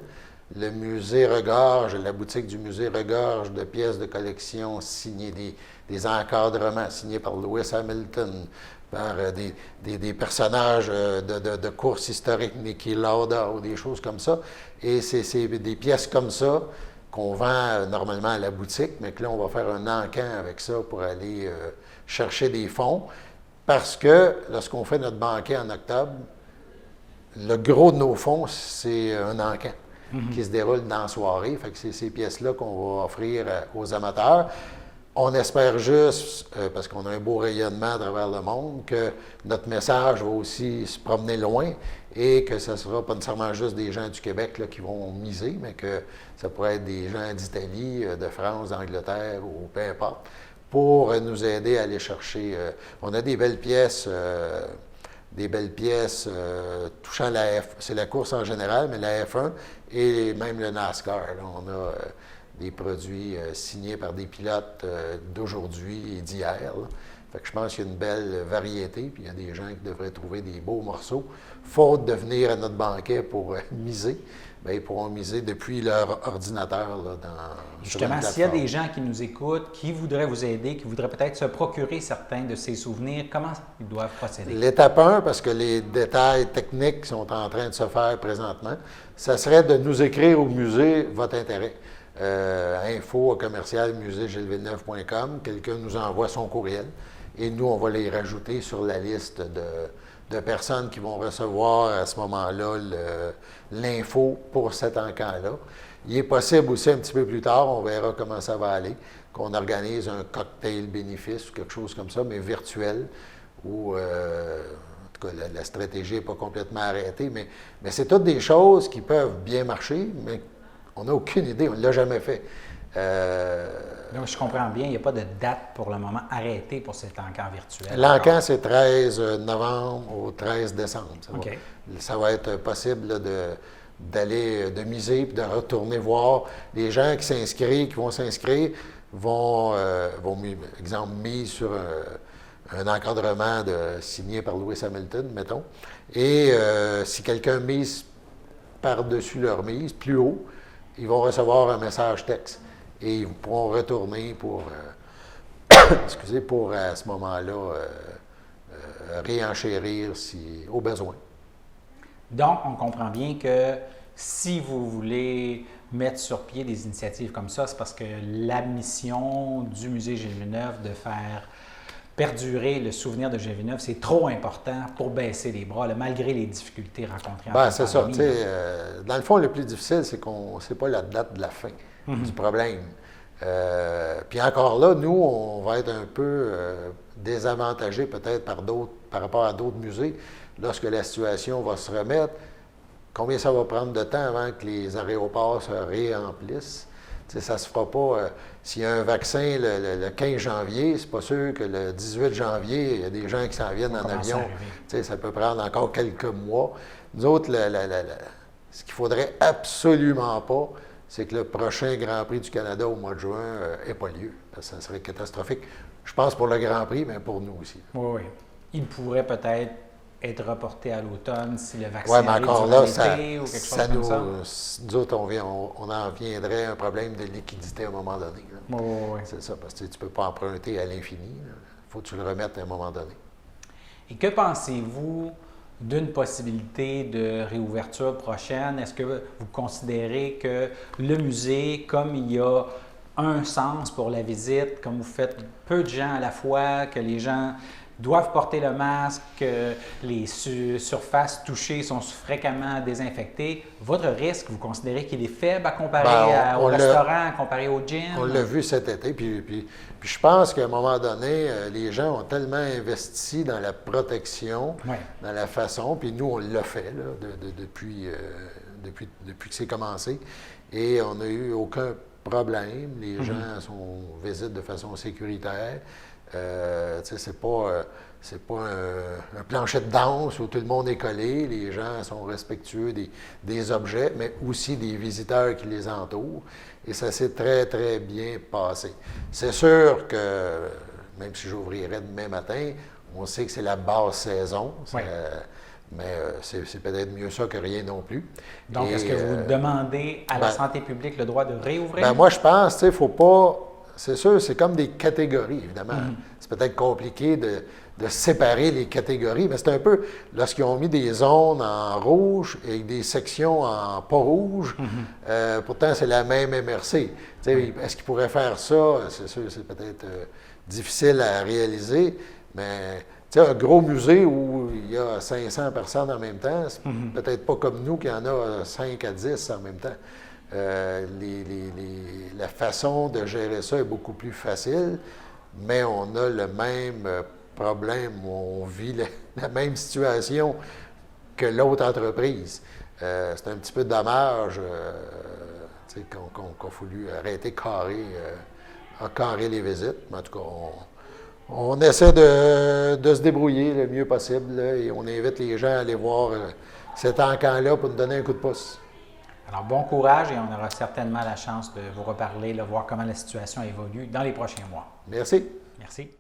Le musée regorge, la boutique du musée regorge de pièces de collection signées, des encadrements signés par Lewis Hamilton, par des personnages de courses historiques, Niki Lauda ou des choses comme ça. Et c'est des pièces comme ça qu'on vend normalement à la boutique, mais que là, on va faire un encan avec ça pour aller chercher des fonds. Parce que lorsqu'on fait notre banquet en octobre, le gros de nos fonds, c'est un encan. Qui se déroule dans la soirée. Fait que c'est ces pièces-là qu'on va offrir aux amateurs. On espère juste, parce qu'on a un beau rayonnement à travers le monde, que notre message va aussi se promener loin et que ce ne sera pas nécessairement juste des gens du Québec là, qui vont miser, mais que ça pourrait être des gens d'Italie, de France, d'Angleterre ou peu importe, pour nous aider à aller chercher. On a des belles pièces. Touchant c'est la course en général, mais la F1 et même le NASCAR. Là, on a des produits signés par des pilotes d'aujourd'hui et d'hier. Fait que je pense qu'il y a une belle variété, puis il y a des gens qui devraient trouver des beaux morceaux. Faute de venir à notre banquet pour miser, bien, ils pourront miser depuis leur ordinateur. Là, justement, s'il y a des gens qui nous écoutent, qui voudraient vous aider, qui voudraient peut-être se procurer certains de ces souvenirs, comment ils doivent procéder? L'étape 1, parce que les détails techniques sont en train de se faire présentement, ça serait de nous écrire au musée votre intérêt. info@museegilesvilleneuve.com. Quelqu'un nous envoie son courriel et nous, on va les rajouter sur la liste de personnes qui vont recevoir à ce moment-là l'info pour cet encan-là. Il est possible aussi un petit peu plus tard, on verra comment ça va aller, qu'on organise un cocktail bénéfice ou quelque chose comme ça, mais virtuel, où en tout cas la stratégie n'est pas complètement arrêtée, mais c'est toutes des choses qui peuvent bien marcher, mais on n'a aucune idée, on ne l'a jamais fait. Donc, je comprends bien, il n'y a pas de date pour le moment arrêtée pour cet encan virtuel. L'encan, c'est 13 novembre au 13 décembre. OK. Ça va être possible là, de miser et de retourner voir. Les gens qui vont s'inscrire, vont exemple, mise sur un encadrement signé par Lewis Hamilton, mettons. Et si quelqu'un mise par-dessus leur mise, plus haut, ils vont recevoir un message texte. Et ils pourront retourner pour à ce moment-là réenchérir au besoin. Donc, on comprend bien que si vous voulez mettre sur pied des initiatives comme ça, c'est parce que la mission du Musée Gilles Villeneuve de faire perdurer le souvenir de Gilles Villeneuve, c'est trop important pour baisser les bras, là, malgré les difficultés rencontrées en Bien, c'est ça. Dans le fond, le plus difficile, c'est qu'on ne sait pas la date de la fin du problème. Puis encore là, nous, on va être un peu désavantagés peut-être par rapport à d'autres musées lorsque la situation va se remettre. Combien ça va prendre de temps avant que les aéroports se réemplissent? T'sais, ça ne se fera pas. S'il y a un vaccin le 15 janvier, c'est pas sûr que le 18 janvier, il y a des gens qui s'en viennent en avion. Ça peut prendre encore quelques mois. Nous autres, ce qu'il ne faudrait absolument pas, c'est que le prochain Grand Prix du Canada au mois de juin n'ait pas lieu. Parce que ça serait catastrophique. Je pense pour le Grand Prix, mais pour nous aussi. Oui. Il pourrait peut-être être reporté à l'automne si le vaccin arrive durant l'été ou quelque chose comme ça. Nous autres, on en viendrait à un problème de liquidité à un moment donné. Oui. C'est ça, parce que tu ne peux pas emprunter à l'infini. Il faut que tu le remettes à un moment donné. Et que pensez-vous d'une possibilité de réouverture prochaine? Est-ce que vous considérez que le musée, comme il y a un sens pour la visite, comme vous faites peu de gens à la fois, que les gens doivent porter le masque, que les surfaces touchées sont fréquemment désinfectées, votre risque, vous considérez qu'il est faible à comparer au restaurant, à comparer au gym? On l'a vu cet été, puis je pense qu'à un moment donné, les gens ont tellement investi dans la protection, dans la façon, puis nous, on l'a fait là, depuis que c'est commencé, et on n'a eu aucun problème. Les gens visitent de façon sécuritaire. C'est pas un plancher de danse où tout le monde est collé. Les gens sont respectueux des objets, mais aussi des visiteurs qui les entourent. Et ça s'est très, très bien passé. C'est sûr que, même si j'ouvrirais demain matin, on sait que c'est la basse saison. Mais c'est peut-être mieux ça que rien non plus. Donc, est-ce que vous demandez à la santé publique le droit de réouvrir? Moi, je pense, il ne faut pas... C'est sûr, c'est comme des catégories, évidemment. C'est peut-être compliqué de séparer les catégories, mais c'est un peu, lorsqu'ils ont mis des zones en rouge et des sections en pas rouge, pourtant c'est la même MRC. Est-ce qu'ils pourraient faire ça? C'est sûr, c'est peut-être difficile à réaliser, mais un gros musée où il y a 500 personnes en même temps, c'est peut-être pas comme nous qu'il y en a 5 à 10 en même temps. La façon de gérer ça est beaucoup plus facile, mais on a le même problème, on vit la même situation que l'autre entreprise. C'est un petit peu dommage qu'on a voulu arrêter carrer les visites, mais en tout cas, on essaie de se débrouiller le mieux possible là, et on invite les gens à aller voir cet encan-là pour nous donner un coup de pouce. Alors, bon courage et on aura certainement la chance de vous reparler, de voir comment la situation évolue dans les prochains mois. Merci. Merci.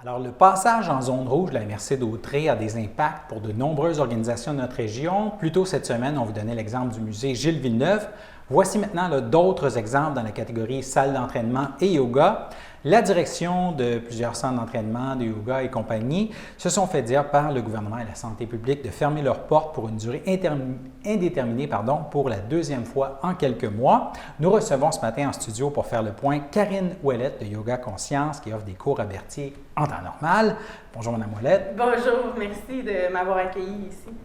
Alors, le passage en zone rouge de la MRC d'Autrey a des impacts pour de nombreuses organisations de notre région. Plus tôt cette semaine, on vous donnait l'exemple du musée Gilles Villeneuve. Voici maintenant d'autres exemples dans la catégorie salle d'entraînement et yoga. La direction de plusieurs centres d'entraînement, de yoga et compagnie se sont fait dire par le gouvernement et la santé publique de fermer leurs portes pour une durée indéterminée pour la deuxième fois en quelques mois. Nous recevons ce matin en studio pour faire le point Karine Ouellette de Yoga Conscience qui offre des cours à Berthier en temps normal. Bonjour Mme Ouellette. Bonjour, merci de m'avoir accueilli ici.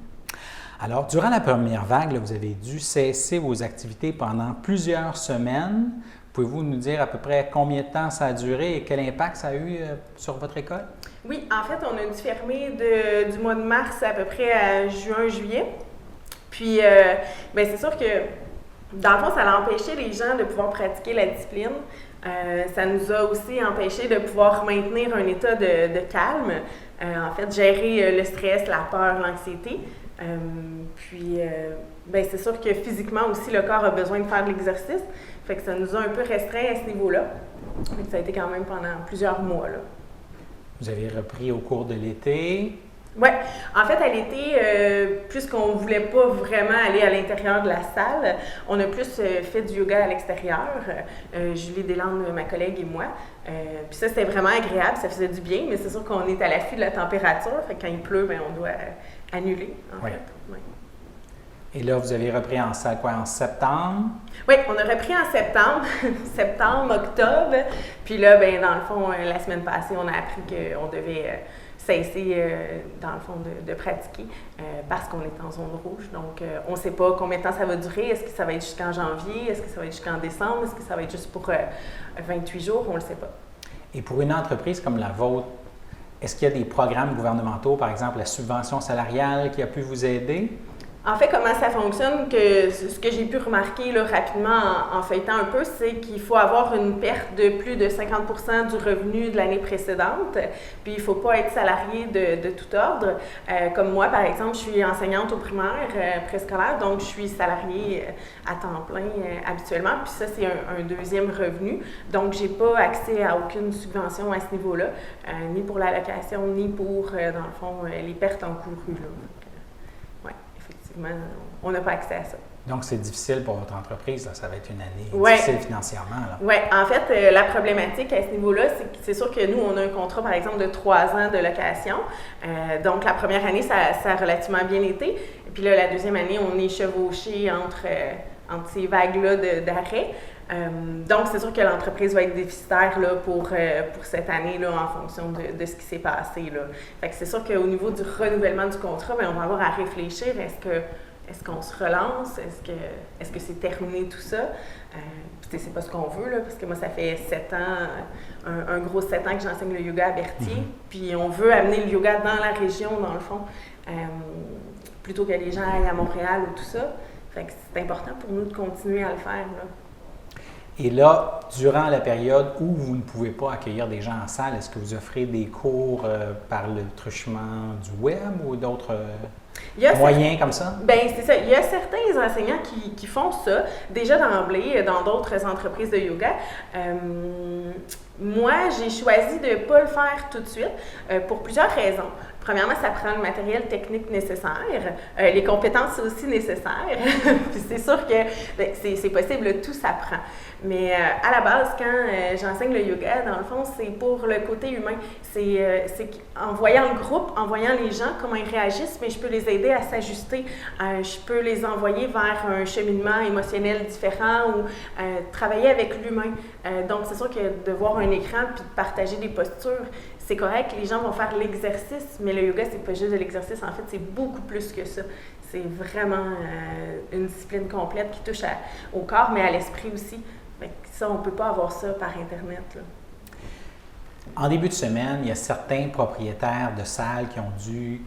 Alors, durant la première vague, vous avez dû cesser vos activités pendant plusieurs semaines. Pouvez-vous nous dire à peu près combien de temps ça a duré et quel impact ça a eu sur votre école? Oui, en fait, on a dû fermer du mois de mars à peu près à juin-juillet. Puis, c'est sûr que, dans le fond, ça a empêché les gens de pouvoir pratiquer la discipline. Ça nous a aussi empêché de pouvoir maintenir un état de calme, en fait, gérer le stress, la peur, l'anxiété. Ben, c'est sûr que physiquement aussi, le corps a besoin de faire de l'exercice. Fait que ça nous a un peu restreint à ce niveau-là. Fait que ça a été quand même pendant plusieurs mois, là. Vous avez repris au cours de l'été. Oui. En fait, à l'été, puisqu'on ne voulait pas vraiment aller à l'intérieur de la salle, on a plus fait du yoga à l'extérieur. Julie Deslandes, ma collègue et moi. Puis ça, c'était vraiment agréable, ça faisait du bien, mais c'est sûr qu'on est à l'affût de la température. Fait que quand il pleut, bien, on doit annuler, en fait. Oui. Et là, vous avez repris en salle quoi, en septembre? Oui, on a repris en septembre, octobre. Puis là, ben dans le fond, la semaine passée, on a appris qu'on devait cesser, dans le fond, de pratiquer parce qu'on est en zone rouge. Donc, on ne sait pas combien de temps ça va durer. Est-ce que ça va être jusqu'en janvier? Est-ce que ça va être jusqu'en décembre? Est-ce que ça va être juste pour 28 jours? On ne le sait pas. Et pour une entreprise comme la vôtre, est-ce qu'il y a des programmes gouvernementaux, par exemple la subvention salariale, qui a pu vous aider? En fait, comment ça fonctionne, ce que j'ai pu remarquer là, rapidement en feuilletant un peu, c'est qu'il faut avoir une perte de plus de 50 % du revenu de l'année précédente. Puis, il ne faut pas être salarié de tout ordre. Comme moi, par exemple, je suis enseignante au primaire, préscolaire, donc je suis salariée à temps plein habituellement. Puis ça, c'est un deuxième revenu. Donc, je n'ai pas accès à aucune subvention à ce niveau-là, ni pour l'allocation, ni pour, dans le fond, les pertes encourues, là. On n'a pas accès à ça. Donc, c'est difficile pour votre entreprise, là. Ça va être une année difficile financièrement. Oui, en fait, la problématique à ce niveau-là, c'est sûr que nous, on a un contrat, par exemple, de 3 ans de location. Donc, la première année, ça a relativement bien été. Et puis là, la deuxième année, on est chevauché entre ces vagues-là d'arrêt. Donc, c'est sûr que l'entreprise va être déficitaire là, pour cette année là, en fonction de ce qui s'est passé. Là. Fait que c'est sûr qu'au niveau du renouvellement du contrat, bien, on va avoir à réfléchir. Est-ce qu'on se relance? Est-ce que c'est terminé tout ça? Puis c'est pas ce qu'on veut, là, parce que moi, ça fait 7 ans, un gros 7 ans que j'enseigne le yoga à Berthier. Puis on veut amener le yoga dans la région, dans le fond, plutôt que les gens aillent à Montréal ou tout ça. Fait que c'est important pour nous de continuer à le faire, là. Et là, durant la période où vous ne pouvez pas accueillir des gens en salle, est-ce que vous offrez des cours par le truchement du web ou d'autres moyens comme ça? Bien, c'est ça. Il y a certains enseignants qui font ça, déjà d'emblée, dans d'autres entreprises de yoga. Moi, j'ai choisi de ne pas le faire tout de suite pour plusieurs raisons. Premièrement, ça prend le matériel technique nécessaire, les compétences aussi nécessaires. Puis c'est sûr que c'est possible, tout s'apprend. Mais à la base, quand j'enseigne le yoga, dans le fond, c'est pour le côté humain. C'est en voyant le groupe, en voyant les gens, comment ils réagissent, mais je peux les aider à s'ajuster. Je peux les envoyer vers un cheminement émotionnel différent ou travailler avec l'humain. Donc, c'est sûr que de voir un écran puis de partager des postures, c'est correct, les gens vont faire l'exercice, mais le yoga, c'est pas juste de l'exercice, en fait, c'est beaucoup plus que ça. C'est vraiment une discipline complète qui touche au corps, mais à l'esprit aussi. Fait que ça, on ne peut pas avoir ça par Internet, là. En début de semaine, il y a certains propriétaires de salles qui ont dû...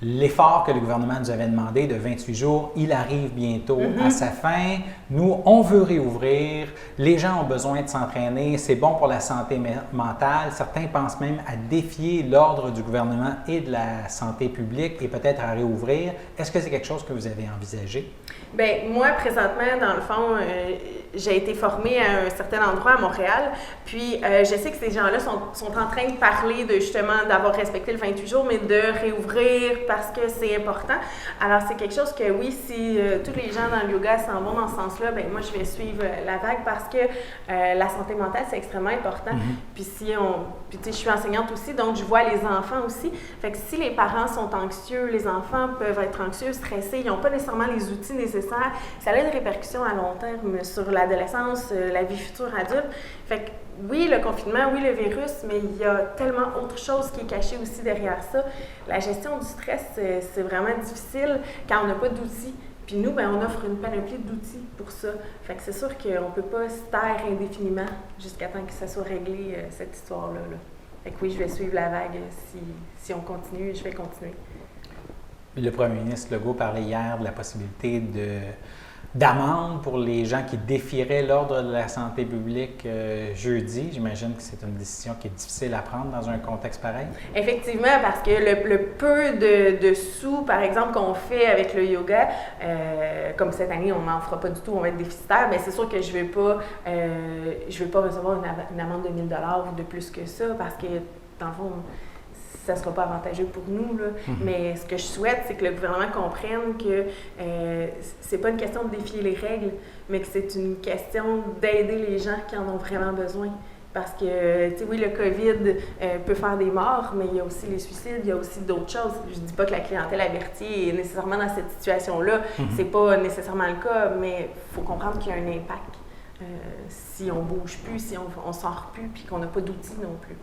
L'effort que le gouvernement nous avait demandé de 28 jours, il arrive bientôt à sa fin. Nous, on veut réouvrir. Les gens ont besoin de s'entraîner. C'est bon pour la santé mentale. Certains pensent même à défier l'ordre du gouvernement et de la santé publique et peut-être à réouvrir. Est-ce que c'est quelque chose que vous avez envisagé? Bien, moi, présentement, dans le fond, j'ai été formée à un certain endroit à Montréal. Puis, je sais que ces gens-là sont en train de parler de justement d'avoir respecté le 28 jours, mais de réouvrir parce que c'est important. Alors, c'est quelque chose que, oui, si tous les gens dans le yoga s'en vont dans ce sens-là, bien, moi, je vais suivre la vague parce que la santé mentale, c'est extrêmement important. Puis, tu sais, je suis enseignante aussi, donc je vois les enfants aussi. Fait que si les parents sont anxieux, les enfants peuvent être anxieux, stressés, ils n'ont pas nécessairement les outils nécessaires, ça a des répercussions à long terme sur l'adolescence, la vie future adulte. Fait que, oui, le confinement, oui, le virus, mais il y a tellement autre chose qui est cachée aussi derrière ça. La gestion du stress, c'est vraiment difficile quand on n'a pas d'outils. Puis nous, bien, on offre une panoplie d'outils pour ça. Fait que c'est sûr qu'on ne peut pas se taire indéfiniment jusqu'à temps que ça soit réglé, cette histoire-là, là. Fait que oui, je vais suivre la vague. Si on continue, je vais continuer. Le premier ministre Legault parlait hier de la possibilité d'amende pour les gens qui défieraient l'ordre de la santé publique jeudi. J'imagine que c'est une décision qui est difficile à prendre dans un contexte pareil. Effectivement, parce que le peu de sous, par exemple, qu'on fait avec le yoga, comme cette année, on n'en fera pas du tout, on va être déficitaire, mais c'est sûr que je ne veux pas recevoir une amende de 1 000 $ ou de plus que ça, parce que, dans le fond, ça ne sera pas avantageux pour nous. Là. Mais ce que je souhaite, c'est que le gouvernement comprenne que c'est pas une question de défier les règles, mais que c'est une question d'aider les gens qui en ont vraiment besoin. Parce que, tu sais, oui, le COVID peut faire des morts, mais il y a aussi les suicides, il y a aussi d'autres choses. Je dis pas que la clientèle avertie est nécessairement dans cette situation-là. C'est pas nécessairement le cas, mais il faut comprendre qu'il y a un impact si on bouge plus, si on sort plus, puis qu'on n'a pas d'outils non plus.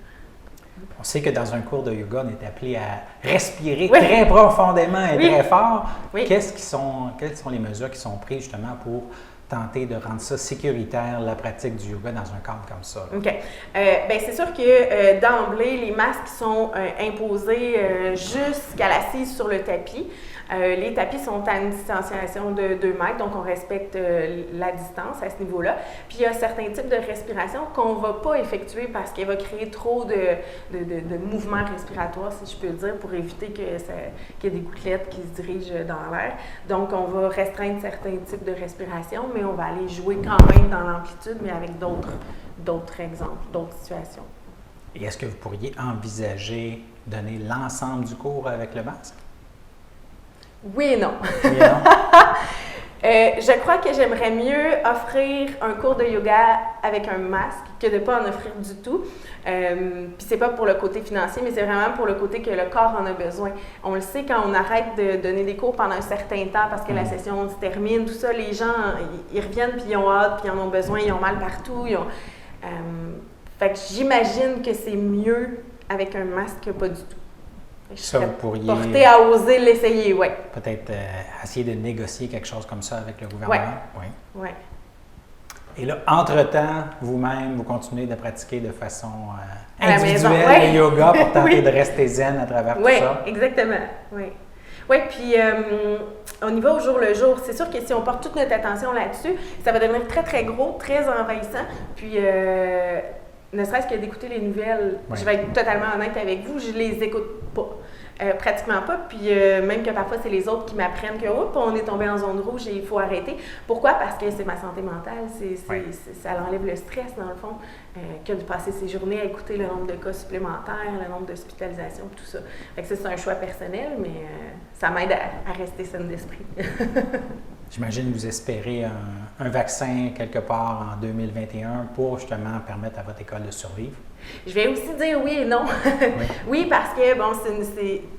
On sait que dans un cours de yoga, on est appelé à respirer très profondément et très fort. Quelles sont les mesures qui sont prises justement pour tenter de rendre ça sécuritaire, la pratique du yoga dans un cadre comme ça? OK. Bien, c'est sûr que d'emblée, les masques sont imposés jusqu'à l'assise sur le tapis. Les tapis sont à une distanciation de 2 mètres, donc on respecte la distance à ce niveau-là. Puis il y a certains types de respiration qu'on ne va pas effectuer parce qu'il va créer trop de mouvements respiratoires, si je peux dire, pour éviter qu'il y ait des gouttelettes qui se dirigent dans l'air. Donc on va restreindre certains types de respiration, mais on va aller jouer quand même dans l'amplitude, mais avec d'autres exemples, d'autres situations. Et est-ce que vous pourriez envisager donner l'ensemble du cours avec le masque? Oui et non. Oui et non. Je crois que j'aimerais mieux offrir un cours de yoga avec un masque que de ne pas en offrir du tout. Puis c'est pas pour le côté financier, mais c'est vraiment pour le côté que le corps en a besoin. On le sait quand on arrête de donner des cours pendant un certain temps parce que la session se termine, tout ça, les gens, ils reviennent puis ils ont hâte, puis ils en ont besoin, ils ont mal partout. Fait que j'imagine que c'est mieux avec un masque que pas du tout. Ça, vous pourriez porter à oser l'essayer, oui. Peut-être essayer de négocier quelque chose comme ça avec le gouvernement. Oui. Et là, entre-temps, vous-même, vous continuez de pratiquer de façon individuelle le yoga pour tenter de rester zen à travers tout ça. Oui, exactement. Oui, puis au niveau au jour le jour, c'est sûr que si on porte toute notre attention là-dessus, ça va devenir très, très gros, très envahissant. Puis, ne serait-ce que d'écouter les nouvelles, je vais être totalement honnête avec vous, je les écoute pas. Pratiquement pas. Puis même que parfois, c'est les autres qui m'apprennent que on est tombé en zone rouge et il faut arrêter. Pourquoi? Parce que c'est ma santé mentale. Ça enlève le stress, dans le fond, que de passer ses journées à écouter le nombre de cas supplémentaires, le nombre d'hospitalisations, tout ça. Fait que c'est un choix personnel, mais ça m'aide à rester saine d'esprit. J'imagine que vous espérez un vaccin quelque part en 2021 pour justement permettre à votre école de survivre. Je vais aussi dire oui et non. Oui, parce que, bon,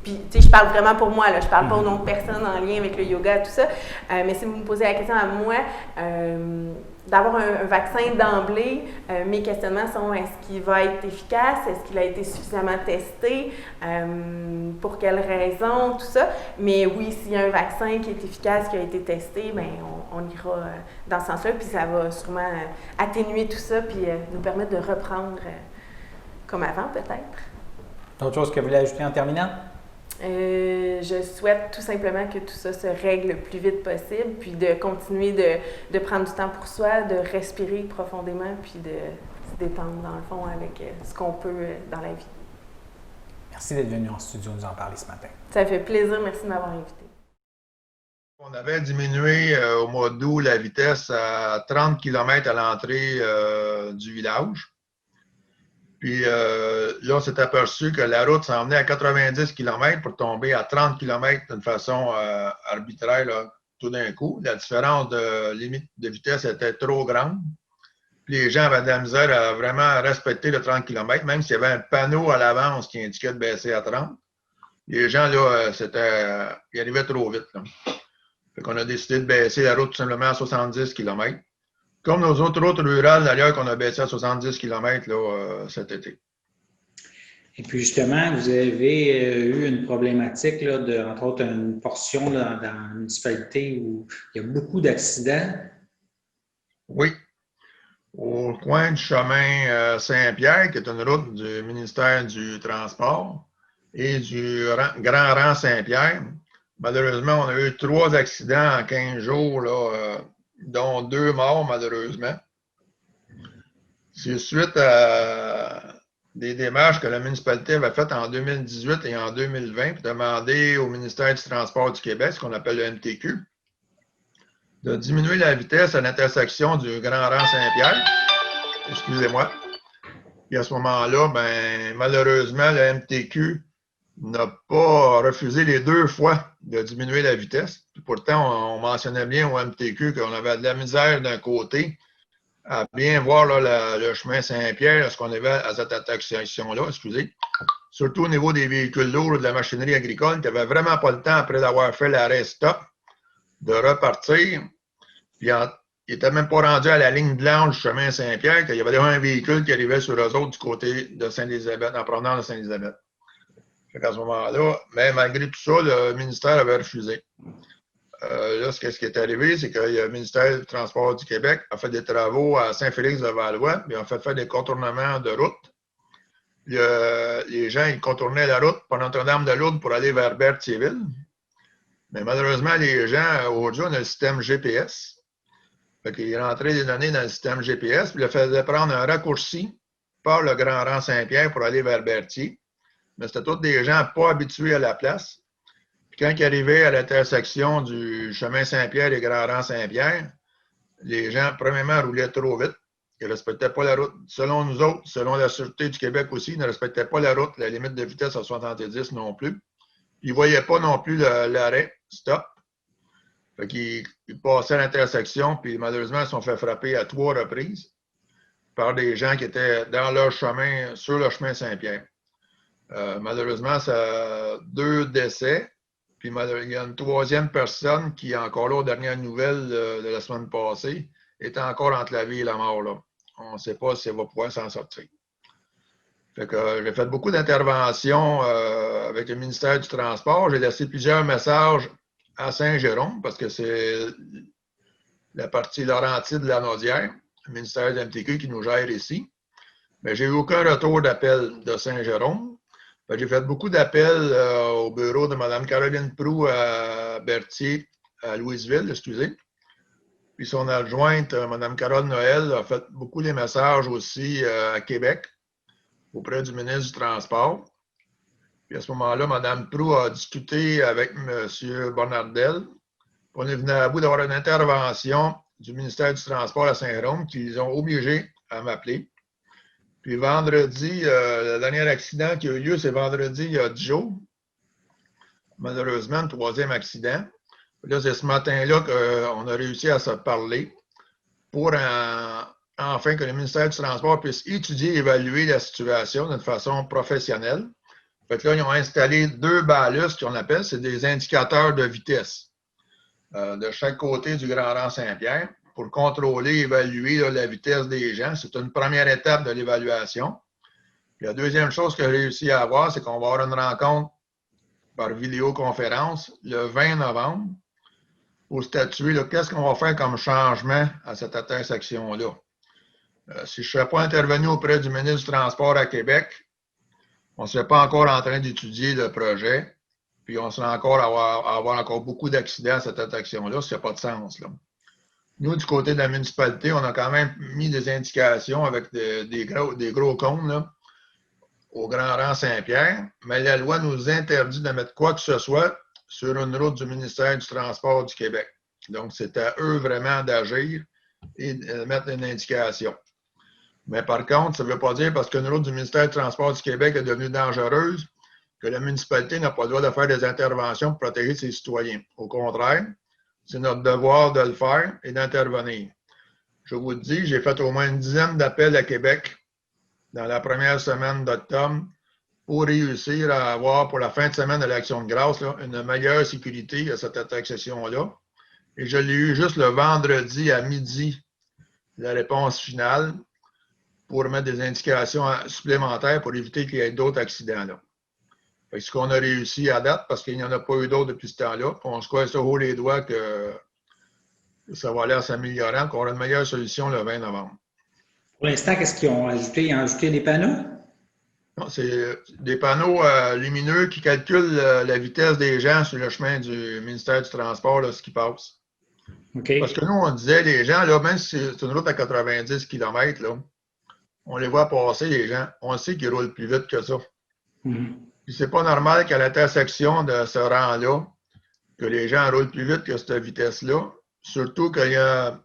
puis, tu sais, je parle vraiment pour moi, là, je parle pas au nom de personne en lien avec le yoga, tout ça, mais si vous me posez la question à moi, d'avoir un vaccin d'emblée, mes questionnements sont est-ce qu'il va être efficace, est-ce qu'il a été suffisamment testé, pour quelles raisons, tout ça. Mais oui, s'il y a un vaccin qui est efficace, qui a été testé, bien, on ira dans ce sens-là, puis ça va sûrement atténuer tout ça, puis nous permettre de reprendre comme avant, peut-être. D'autres choses que vous voulez ajouter en terminant? Je souhaite tout simplement que tout ça se règle le plus vite possible, puis de continuer de prendre du temps pour soi, de respirer profondément, puis de se détendre dans le fond avec ce qu'on peut dans la vie. Merci d'être venu en studio nous en parler ce matin. Ça fait plaisir, merci de m'avoir invité. On avait diminué au mois d'août la vitesse à 30 km à l'entrée du village. Puis là, on s'est aperçu que la route s'en venait à 90 km pour tomber à 30 km d'une façon arbitraire, là, tout d'un coup. La différence de limite de vitesse était trop grande. Puis les gens avaient de la misère à vraiment respecter le 30 km, même s'il y avait un panneau à l'avance qui indiquait de baisser à 30. Les gens, là, ils arrivaient trop vite. Là. Fait qu'on a décidé de baisser la route tout simplement à 70 km. Comme nos autres routes rurales, d'ailleurs, qu'on a baissé à 70 km là, cet été. Et puis justement, vous avez eu une problématique, là, entre autres, une portion là, dans la municipalité où il y a beaucoup d'accidents. Oui. Au coin du chemin Saint-Pierre, qui est une route du ministère du Transport, et du Grand Rang Saint-Pierre, malheureusement, on a eu 3 accidents en 15 jours là, dont 2 morts malheureusement. C'est suite à des démarches que la municipalité avait faites en 2018 et en 2020 pour demander au ministère du Transport du Québec, ce qu'on appelle le MTQ, de diminuer la vitesse à l'intersection du Grand Rang Saint-Pierre. Excusez-moi. Et à ce moment-là, ben, malheureusement, le MTQ n'a pas refusé les 2 fois de diminuer la vitesse. Puis pourtant, on mentionnait bien au MTQ qu'on avait de la misère d'un côté à bien voir là, le chemin Saint-Pierre lorsqu'on avait à cette intersection-là, excusez. Surtout au niveau des véhicules lourds de la machinerie agricole, qui n'avaient vraiment pas le temps, après d'avoir fait l'arrêt stop, de repartir. Puis il n'était même pas rendu à la ligne blanche du chemin Saint-Pierre, qu'il y avait déjà un véhicule qui arrivait sur eux autres du côté de Sainte-Élisabeth, en provenant de Sainte-Élisabeth. À ce moment-là, mais malgré tout ça, le ministère avait refusé. Là, ce qui est arrivé, c'est que le ministère du Transport du Québec a fait des travaux à Saint-Félix-de-Valois, puis a fait faire des contournements de route. Les gens, ils contournaient la route par Notre-Dame-de-Lourdes pour aller vers Berthierville. Mais malheureusement, les gens, aujourd'hui, on a le système GPS. Fait qu'ils rentraient les données dans le système GPS, puis ils faisaient prendre un raccourci par le Grand Rang Saint-Pierre pour aller vers Berthier. Mais c'était tous des gens pas habitués à la place. Puis quand ils arrivaient à l'intersection du chemin Saint-Pierre et Grand Rang Saint-Pierre, les gens, premièrement, roulaient trop vite. Ils ne respectaient pas la route. Selon nous autres, selon la Sûreté du Québec aussi, ils ne respectaient pas la route, la limite de vitesse à 70 non plus. Ils ne voyaient pas non plus l'arrêt, stop. Fait qu'ils passaient à l'intersection, puis malheureusement, ils se sont fait frapper à 3 reprises par des gens qui étaient dans leur chemin, sur le chemin Saint-Pierre. Malheureusement, ça a 2 décès. Puis il y a une 3e personne qui, encore là, aux dernières nouvelles de la semaine passée, est encore entre la vie et la mort. Là. On ne sait pas si elle va pouvoir s'en sortir. Fait que j'ai fait beaucoup d'interventions avec le ministère du Transport. J'ai laissé plusieurs messages à Saint-Jérôme, parce que c'est la partie Laurentide de la Naudière, le ministère de l'MTQ qui nous gère ici. Mais j'ai eu aucun retour d'appel de Saint-Jérôme. J'ai fait beaucoup d'appels au bureau de Mme Caroline Proulx à Berthier, à Louisville, excusez. Puis son adjointe, Mme Carole Noël, a fait beaucoup les messages aussi à Québec, auprès du ministre du Transport. Puis à ce moment-là, Mme Proulx a discuté avec M. Bonnardel. On est venu à bout d'avoir une intervention du ministère du Transport à Saint-Jérôme qui les ont obligés à m'appeler. Puis vendredi, le dernier accident qui a eu lieu, c'est vendredi, il y a 10 jours. Malheureusement, le 3e accident. Là, c'est ce matin-là qu'on a réussi à se parler pour enfin que le ministère du Transport puisse étudier et évaluer la situation d'une façon professionnelle. Fait que là, ils ont installé 2 balustres qu'on appelle, c'est des indicateurs de vitesse de chaque côté du Grand Rang Saint-Pierre, pour contrôler et évaluer là, la vitesse des gens. C'est une première étape de l'évaluation. La deuxième chose que j'ai réussi à avoir, c'est qu'on va avoir une rencontre par vidéoconférence le 20 novembre pour statuer qu'est-ce qu'on va faire comme changement à cette intersection-là. Si je ne serais pas intervenu auprès du ministre du Transport à Québec, on ne serait pas encore en train d'étudier le projet, puis on serait encore à avoir encore beaucoup d'accidents à cette intersection-là, ça n'a pas de sens. Là. Nous, du côté de la municipalité, on a quand même mis des indications avec des gros cônes là, au Grand Rang Saint-Pierre, mais la loi nous interdit de mettre quoi que ce soit sur une route du ministère du Transport du Québec. Donc, c'est à eux vraiment d'agir et de mettre une indication. Mais par contre, ça ne veut pas dire parce qu'une route du ministère du Transport du Québec est devenue dangereuse que la municipalité n'a pas le droit de faire des interventions pour protéger ses citoyens. Au contraire, c'est notre devoir de le faire et d'intervenir. Je vous le dis, j'ai fait au moins une dizaine d'appels à Québec dans la première semaine d'octobre pour réussir à avoir, pour la fin de semaine de l'Action de grâce, là, une meilleure sécurité à cette intersection-là. Et je l'ai eu juste le vendredi à midi, la réponse finale, pour mettre des indications supplémentaires pour éviter qu'il y ait d'autres accidents. Là. Fait que ce qu'on a réussi à date, parce qu'il n'y en a pas eu d'autres depuis ce temps-là, on se croise sur haut les doigts que ça va aller en s'améliorant, qu'on aura une meilleure solution le 20 novembre. Pour l'instant, qu'est-ce qu'ils ont ajouté? Ils ont ajouté des panneaux? Non, c'est des panneaux lumineux qui calculent la vitesse des gens sur le chemin du ministère du Transport, là, ce qui passe. OK. Parce que nous, on disait, les gens, là, même si c'est une route à 90 km, là, on les voit passer, les gens. On sait qu'ils roulent plus vite que ça. Puis c'est pas normal qu'à l'intersection de ce rang-là, que les gens roulent plus vite que cette vitesse-là. Surtout qu'il y a,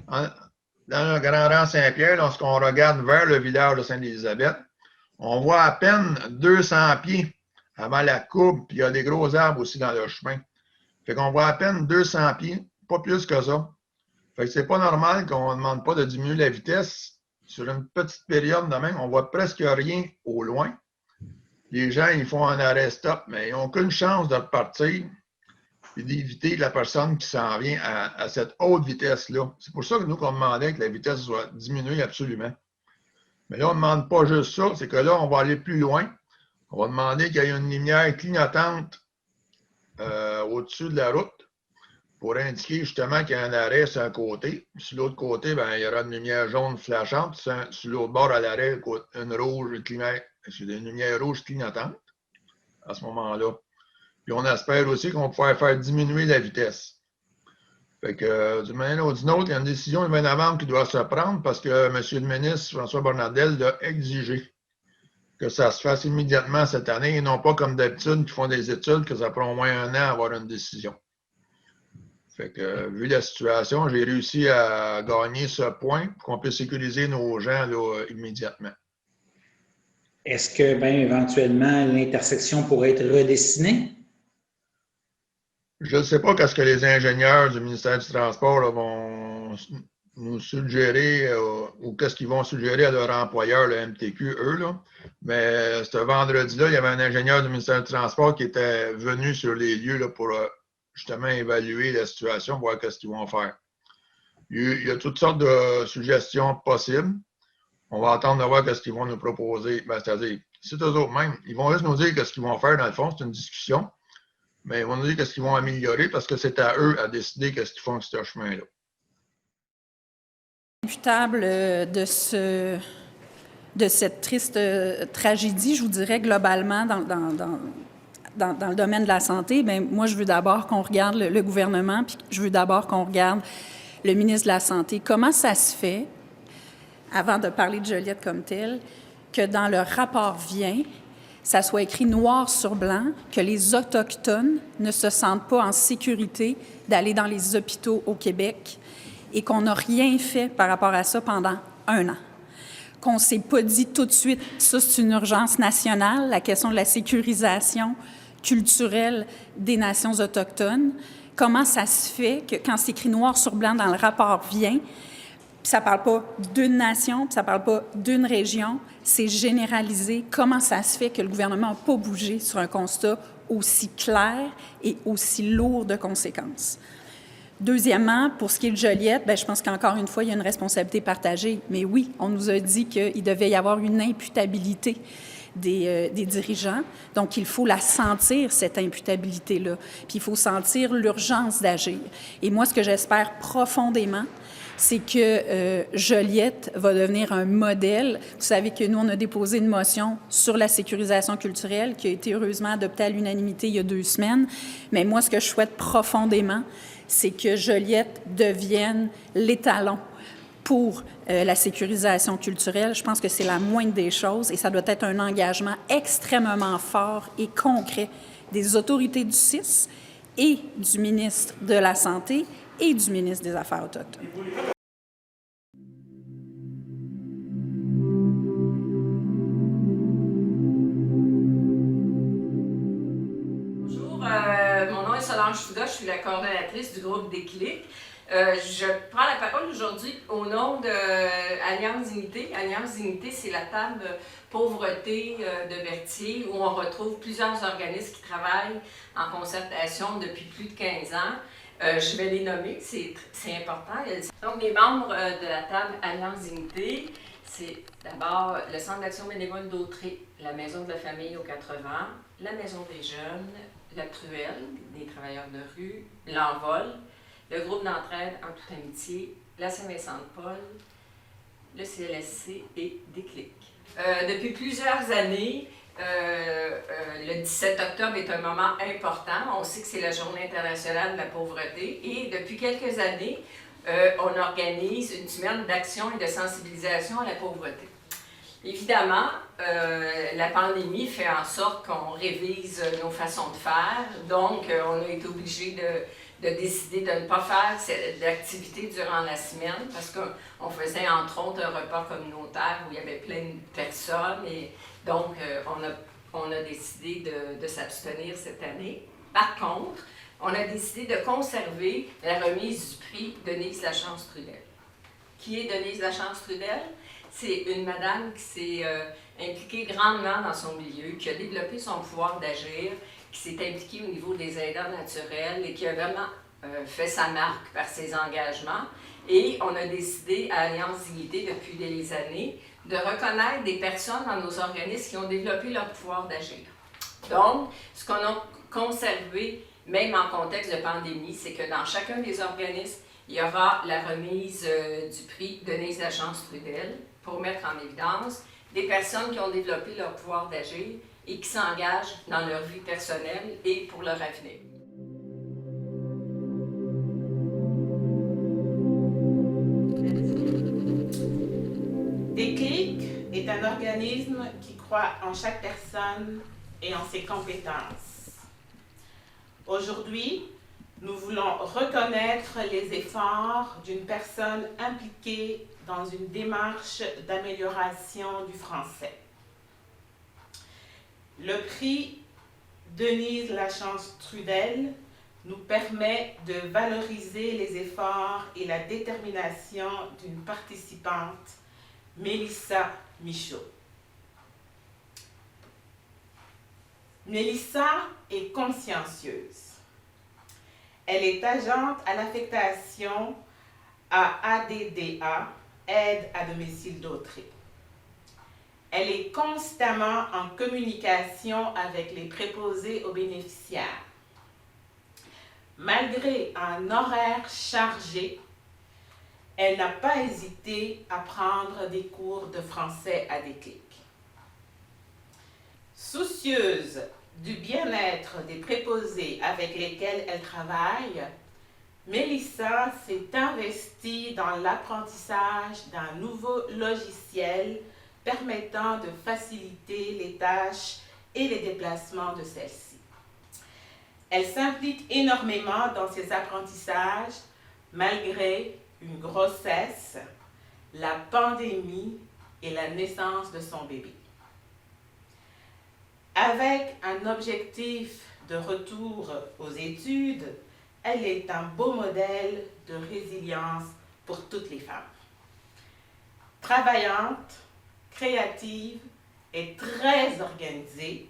dans le grand rang Saint-Pierre, lorsqu'on regarde vers le village de Sainte-Élisabeth, on voit à peine 200 pieds avant la courbe, puis il y a des gros arbres aussi dans le chemin. Fait qu'on voit à peine 200 pieds, pas plus que ça. Fait que c'est pas normal qu'on ne demande pas de diminuer la vitesse sur une petite période de même. On voit presque rien au loin. Les gens, ils font un arrêt-stop, mais ils n'ont qu'une chance de repartir et d'éviter la personne qui s'en vient à cette haute vitesse-là. C'est pour ça que nous, on demandait que la vitesse soit diminuée absolument. Mais là, on ne demande pas juste ça, c'est que là, on va aller plus loin. On va demander qu'il y ait une lumière clignotante au-dessus de la route pour indiquer justement qu'il y a un arrêt sur un côté. Sur l'autre côté, ben, il y aura une lumière jaune flashante. Sur l'autre bord, à l'arrêt, une lumière rouge clignotante à ce moment-là. Puis on espère aussi qu'on va pouvoir faire diminuer la vitesse. Fait que d'une manière ou d'une autre, il y a une décision le 20 novembre qui doit se prendre parce que M. le ministre François Bonnardel l'a exigé que ça se fasse immédiatement cette année et non pas comme d'habitude qui font des études que ça prend au moins 1 an à avoir une décision. Fait que, vu la situation, j'ai réussi à gagner ce point pour qu'on puisse sécuriser nos gens là, immédiatement. Est-ce que, bien, éventuellement, l'intersection pourrait être redessinée? Je ne sais pas qu'est-ce que les ingénieurs du ministère du Transport là, vont nous suggérer ou qu'est-ce qu'ils vont suggérer à leur employeur, le MTQ, eux. Là. Mais ce vendredi-là, il y avait un ingénieur du ministère du Transport qui était venu sur les lieux là, pour justement évaluer la situation, voir qu'est-ce qu'ils vont faire. Il y a toutes sortes de suggestions possibles. On va attendre de voir qu'est-ce qu'ils vont nous proposer. Ben, c'est-à-dire, c'est eux autres mêmes. Ils vont juste nous dire qu'est-ce qu'ils vont faire dans le fond. C'est une discussion. Mais ils vont nous dire qu'est-ce qu'ils vont améliorer parce que c'est à eux à décider qu'est-ce qu'ils font avec ce chemin-là. Imputable de cette triste tragédie, je vous dirais globalement dans le domaine de la santé, bien, moi, je veux d'abord qu'on regarde le gouvernement, puis je veux d'abord qu'on regarde le ministre de la Santé. Comment ça se fait, avant de parler de Joliette comme telle, que dans le rapport vient, ça soit écrit noir sur blanc, que les Autochtones ne se sentent pas en sécurité d'aller dans les hôpitaux au Québec et qu'on n'a rien fait par rapport à ça pendant 1 an. Qu'on ne s'est pas dit tout de suite, ça c'est une urgence nationale, la question de la sécurisation culturelle des nations autochtones. Comment ça se fait que quand c'est écrit noir sur blanc dans le rapport vient, puis ça ne parle pas d'une nation, puis ça ne parle pas d'une région, c'est généralisé. Comment ça se fait que le gouvernement n'a pas bougé sur un constat aussi clair et aussi lourd de conséquences? Deuxièmement, pour ce qui est de Joliette, bien, je pense qu'encore une fois, il y a une responsabilité partagée. Mais oui, on nous a dit qu'il devait y avoir une imputabilité des dirigeants. Donc, il faut la sentir, cette imputabilité-là. Puis, il faut sentir l'urgence d'agir. Et moi, ce que j'espère profondément, c'est que Joliette va devenir un modèle. Vous savez que nous, on a déposé une motion sur la sécurisation culturelle qui a été heureusement adoptée à l'unanimité il y a 2 semaines. Mais moi, ce que je souhaite profondément, c'est que Joliette devienne l'étalon pour la sécurisation culturelle. Je pense que c'est la moindre des choses et ça doit être un engagement extrêmement fort et concret des autorités du CIS et du ministre de la Santé et du ministre des Affaires autochtones. Bonjour, mon nom est Solange Souda, je suis la coordonnatrice du groupe Déclic. Je prends la parole aujourd'hui au nom de Alliance Dignité. Alliance Dignité, c'est la table pauvreté de Berthier où on retrouve plusieurs organismes qui travaillent en concertation depuis plus de 15 ans. Je vais les nommer, c'est important. Donc, les membres de la table Alliance Dignité, c'est d'abord le Centre d'action bénévole d'Autré, la Maison de la famille aux 80, la Maison des jeunes, la Truelle, des travailleurs de rue, l'Envol, le groupe d'entraide en toute amitié, la Saint-Vincent-de-Paul, le CLSC et Déclic. Depuis plusieurs années, Le 17 octobre est un moment important. On sait que c'est la Journée internationale de la pauvreté et depuis quelques années, on organise une semaine d'action et de sensibilisation à la pauvreté. Évidemment, la pandémie fait en sorte qu'on révise nos façons de faire. Donc, on a été obligé de décider de ne pas faire d'activité durant la semaine parce qu'on faisait entre autres un repas communautaire où il y avait plein de personnes et donc on a décidé de s'abstenir cette année. Par contre, on a décidé de conserver la remise du prix Denise Lachance-Trudel. Qui est Denise Lachance-Trudel? C'est une madame qui s'est impliquée grandement dans son milieu, qui a développé son pouvoir d'agir, qui s'est impliquée au niveau des aidants naturels et qui a vraiment fait sa marque par ses engagements. Et on a décidé à Alliance Dignité depuis des années de reconnaître des personnes dans nos organismes qui ont développé leur pouvoir d'agir. Donc, ce qu'on a conservé, même en contexte de pandémie, c'est que dans chacun des organismes, il y aura la remise du prix Denise Lachance-Trudel pour mettre en évidence des personnes qui ont développé leur pouvoir d'agir et qui s'engagent dans leur vie personnelle et pour leur avenir. Déclic est un organisme qui croit en chaque personne et en ses compétences. Aujourd'hui, nous voulons reconnaître les efforts d'une personne impliquée dans une démarche d'amélioration du français. Le prix Denise Lachance-Trudel nous permet de valoriser les efforts et la détermination d'une participante, Mélissa Michaud. Mélissa est consciencieuse. Elle est agente à l'affectation à ADDA, Aide à domicile d'autrui. Elle est constamment en communication avec les préposés aux bénéficiaires. Malgré un horaire chargé, elle n'a pas hésité à prendre des cours de français à Déclic. Soucieuse du bien-être des préposés avec lesquels elle travaille, Mélissa s'est investie dans l'apprentissage d'un nouveau logiciel permettant de faciliter les tâches et les déplacements de celle-ci. Elle s'implique énormément dans ses apprentissages malgré une grossesse, la pandémie et la naissance de son bébé. Avec un objectif de retour aux études, elle est un beau modèle de résilience pour toutes les femmes. Travaillante, créative et très organisée,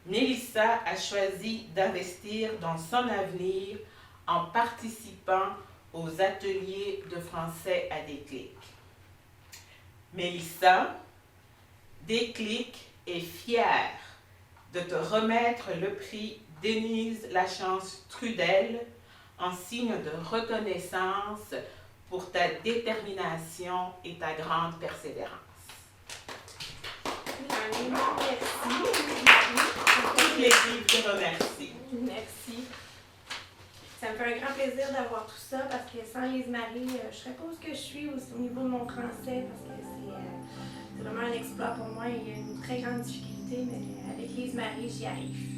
Mélissa a choisi d'investir dans son avenir en participant aux ateliers de français à Déclic. Mélissa, Déclic est fière de te remettre le prix Denise Lachance-Trudel en signe de reconnaissance pour ta détermination et ta grande persévérance. Merci. Toute l'équipe te remercie. Merci. Ça me fait un grand plaisir d'avoir tout ça parce que sans Lise-Marie, je ne serais pas où je suis au niveau de mon français parce que c'est vraiment un exploit pour moi. Il y a une très grande difficulté, mais avec Lise-Marie, j'y arrive.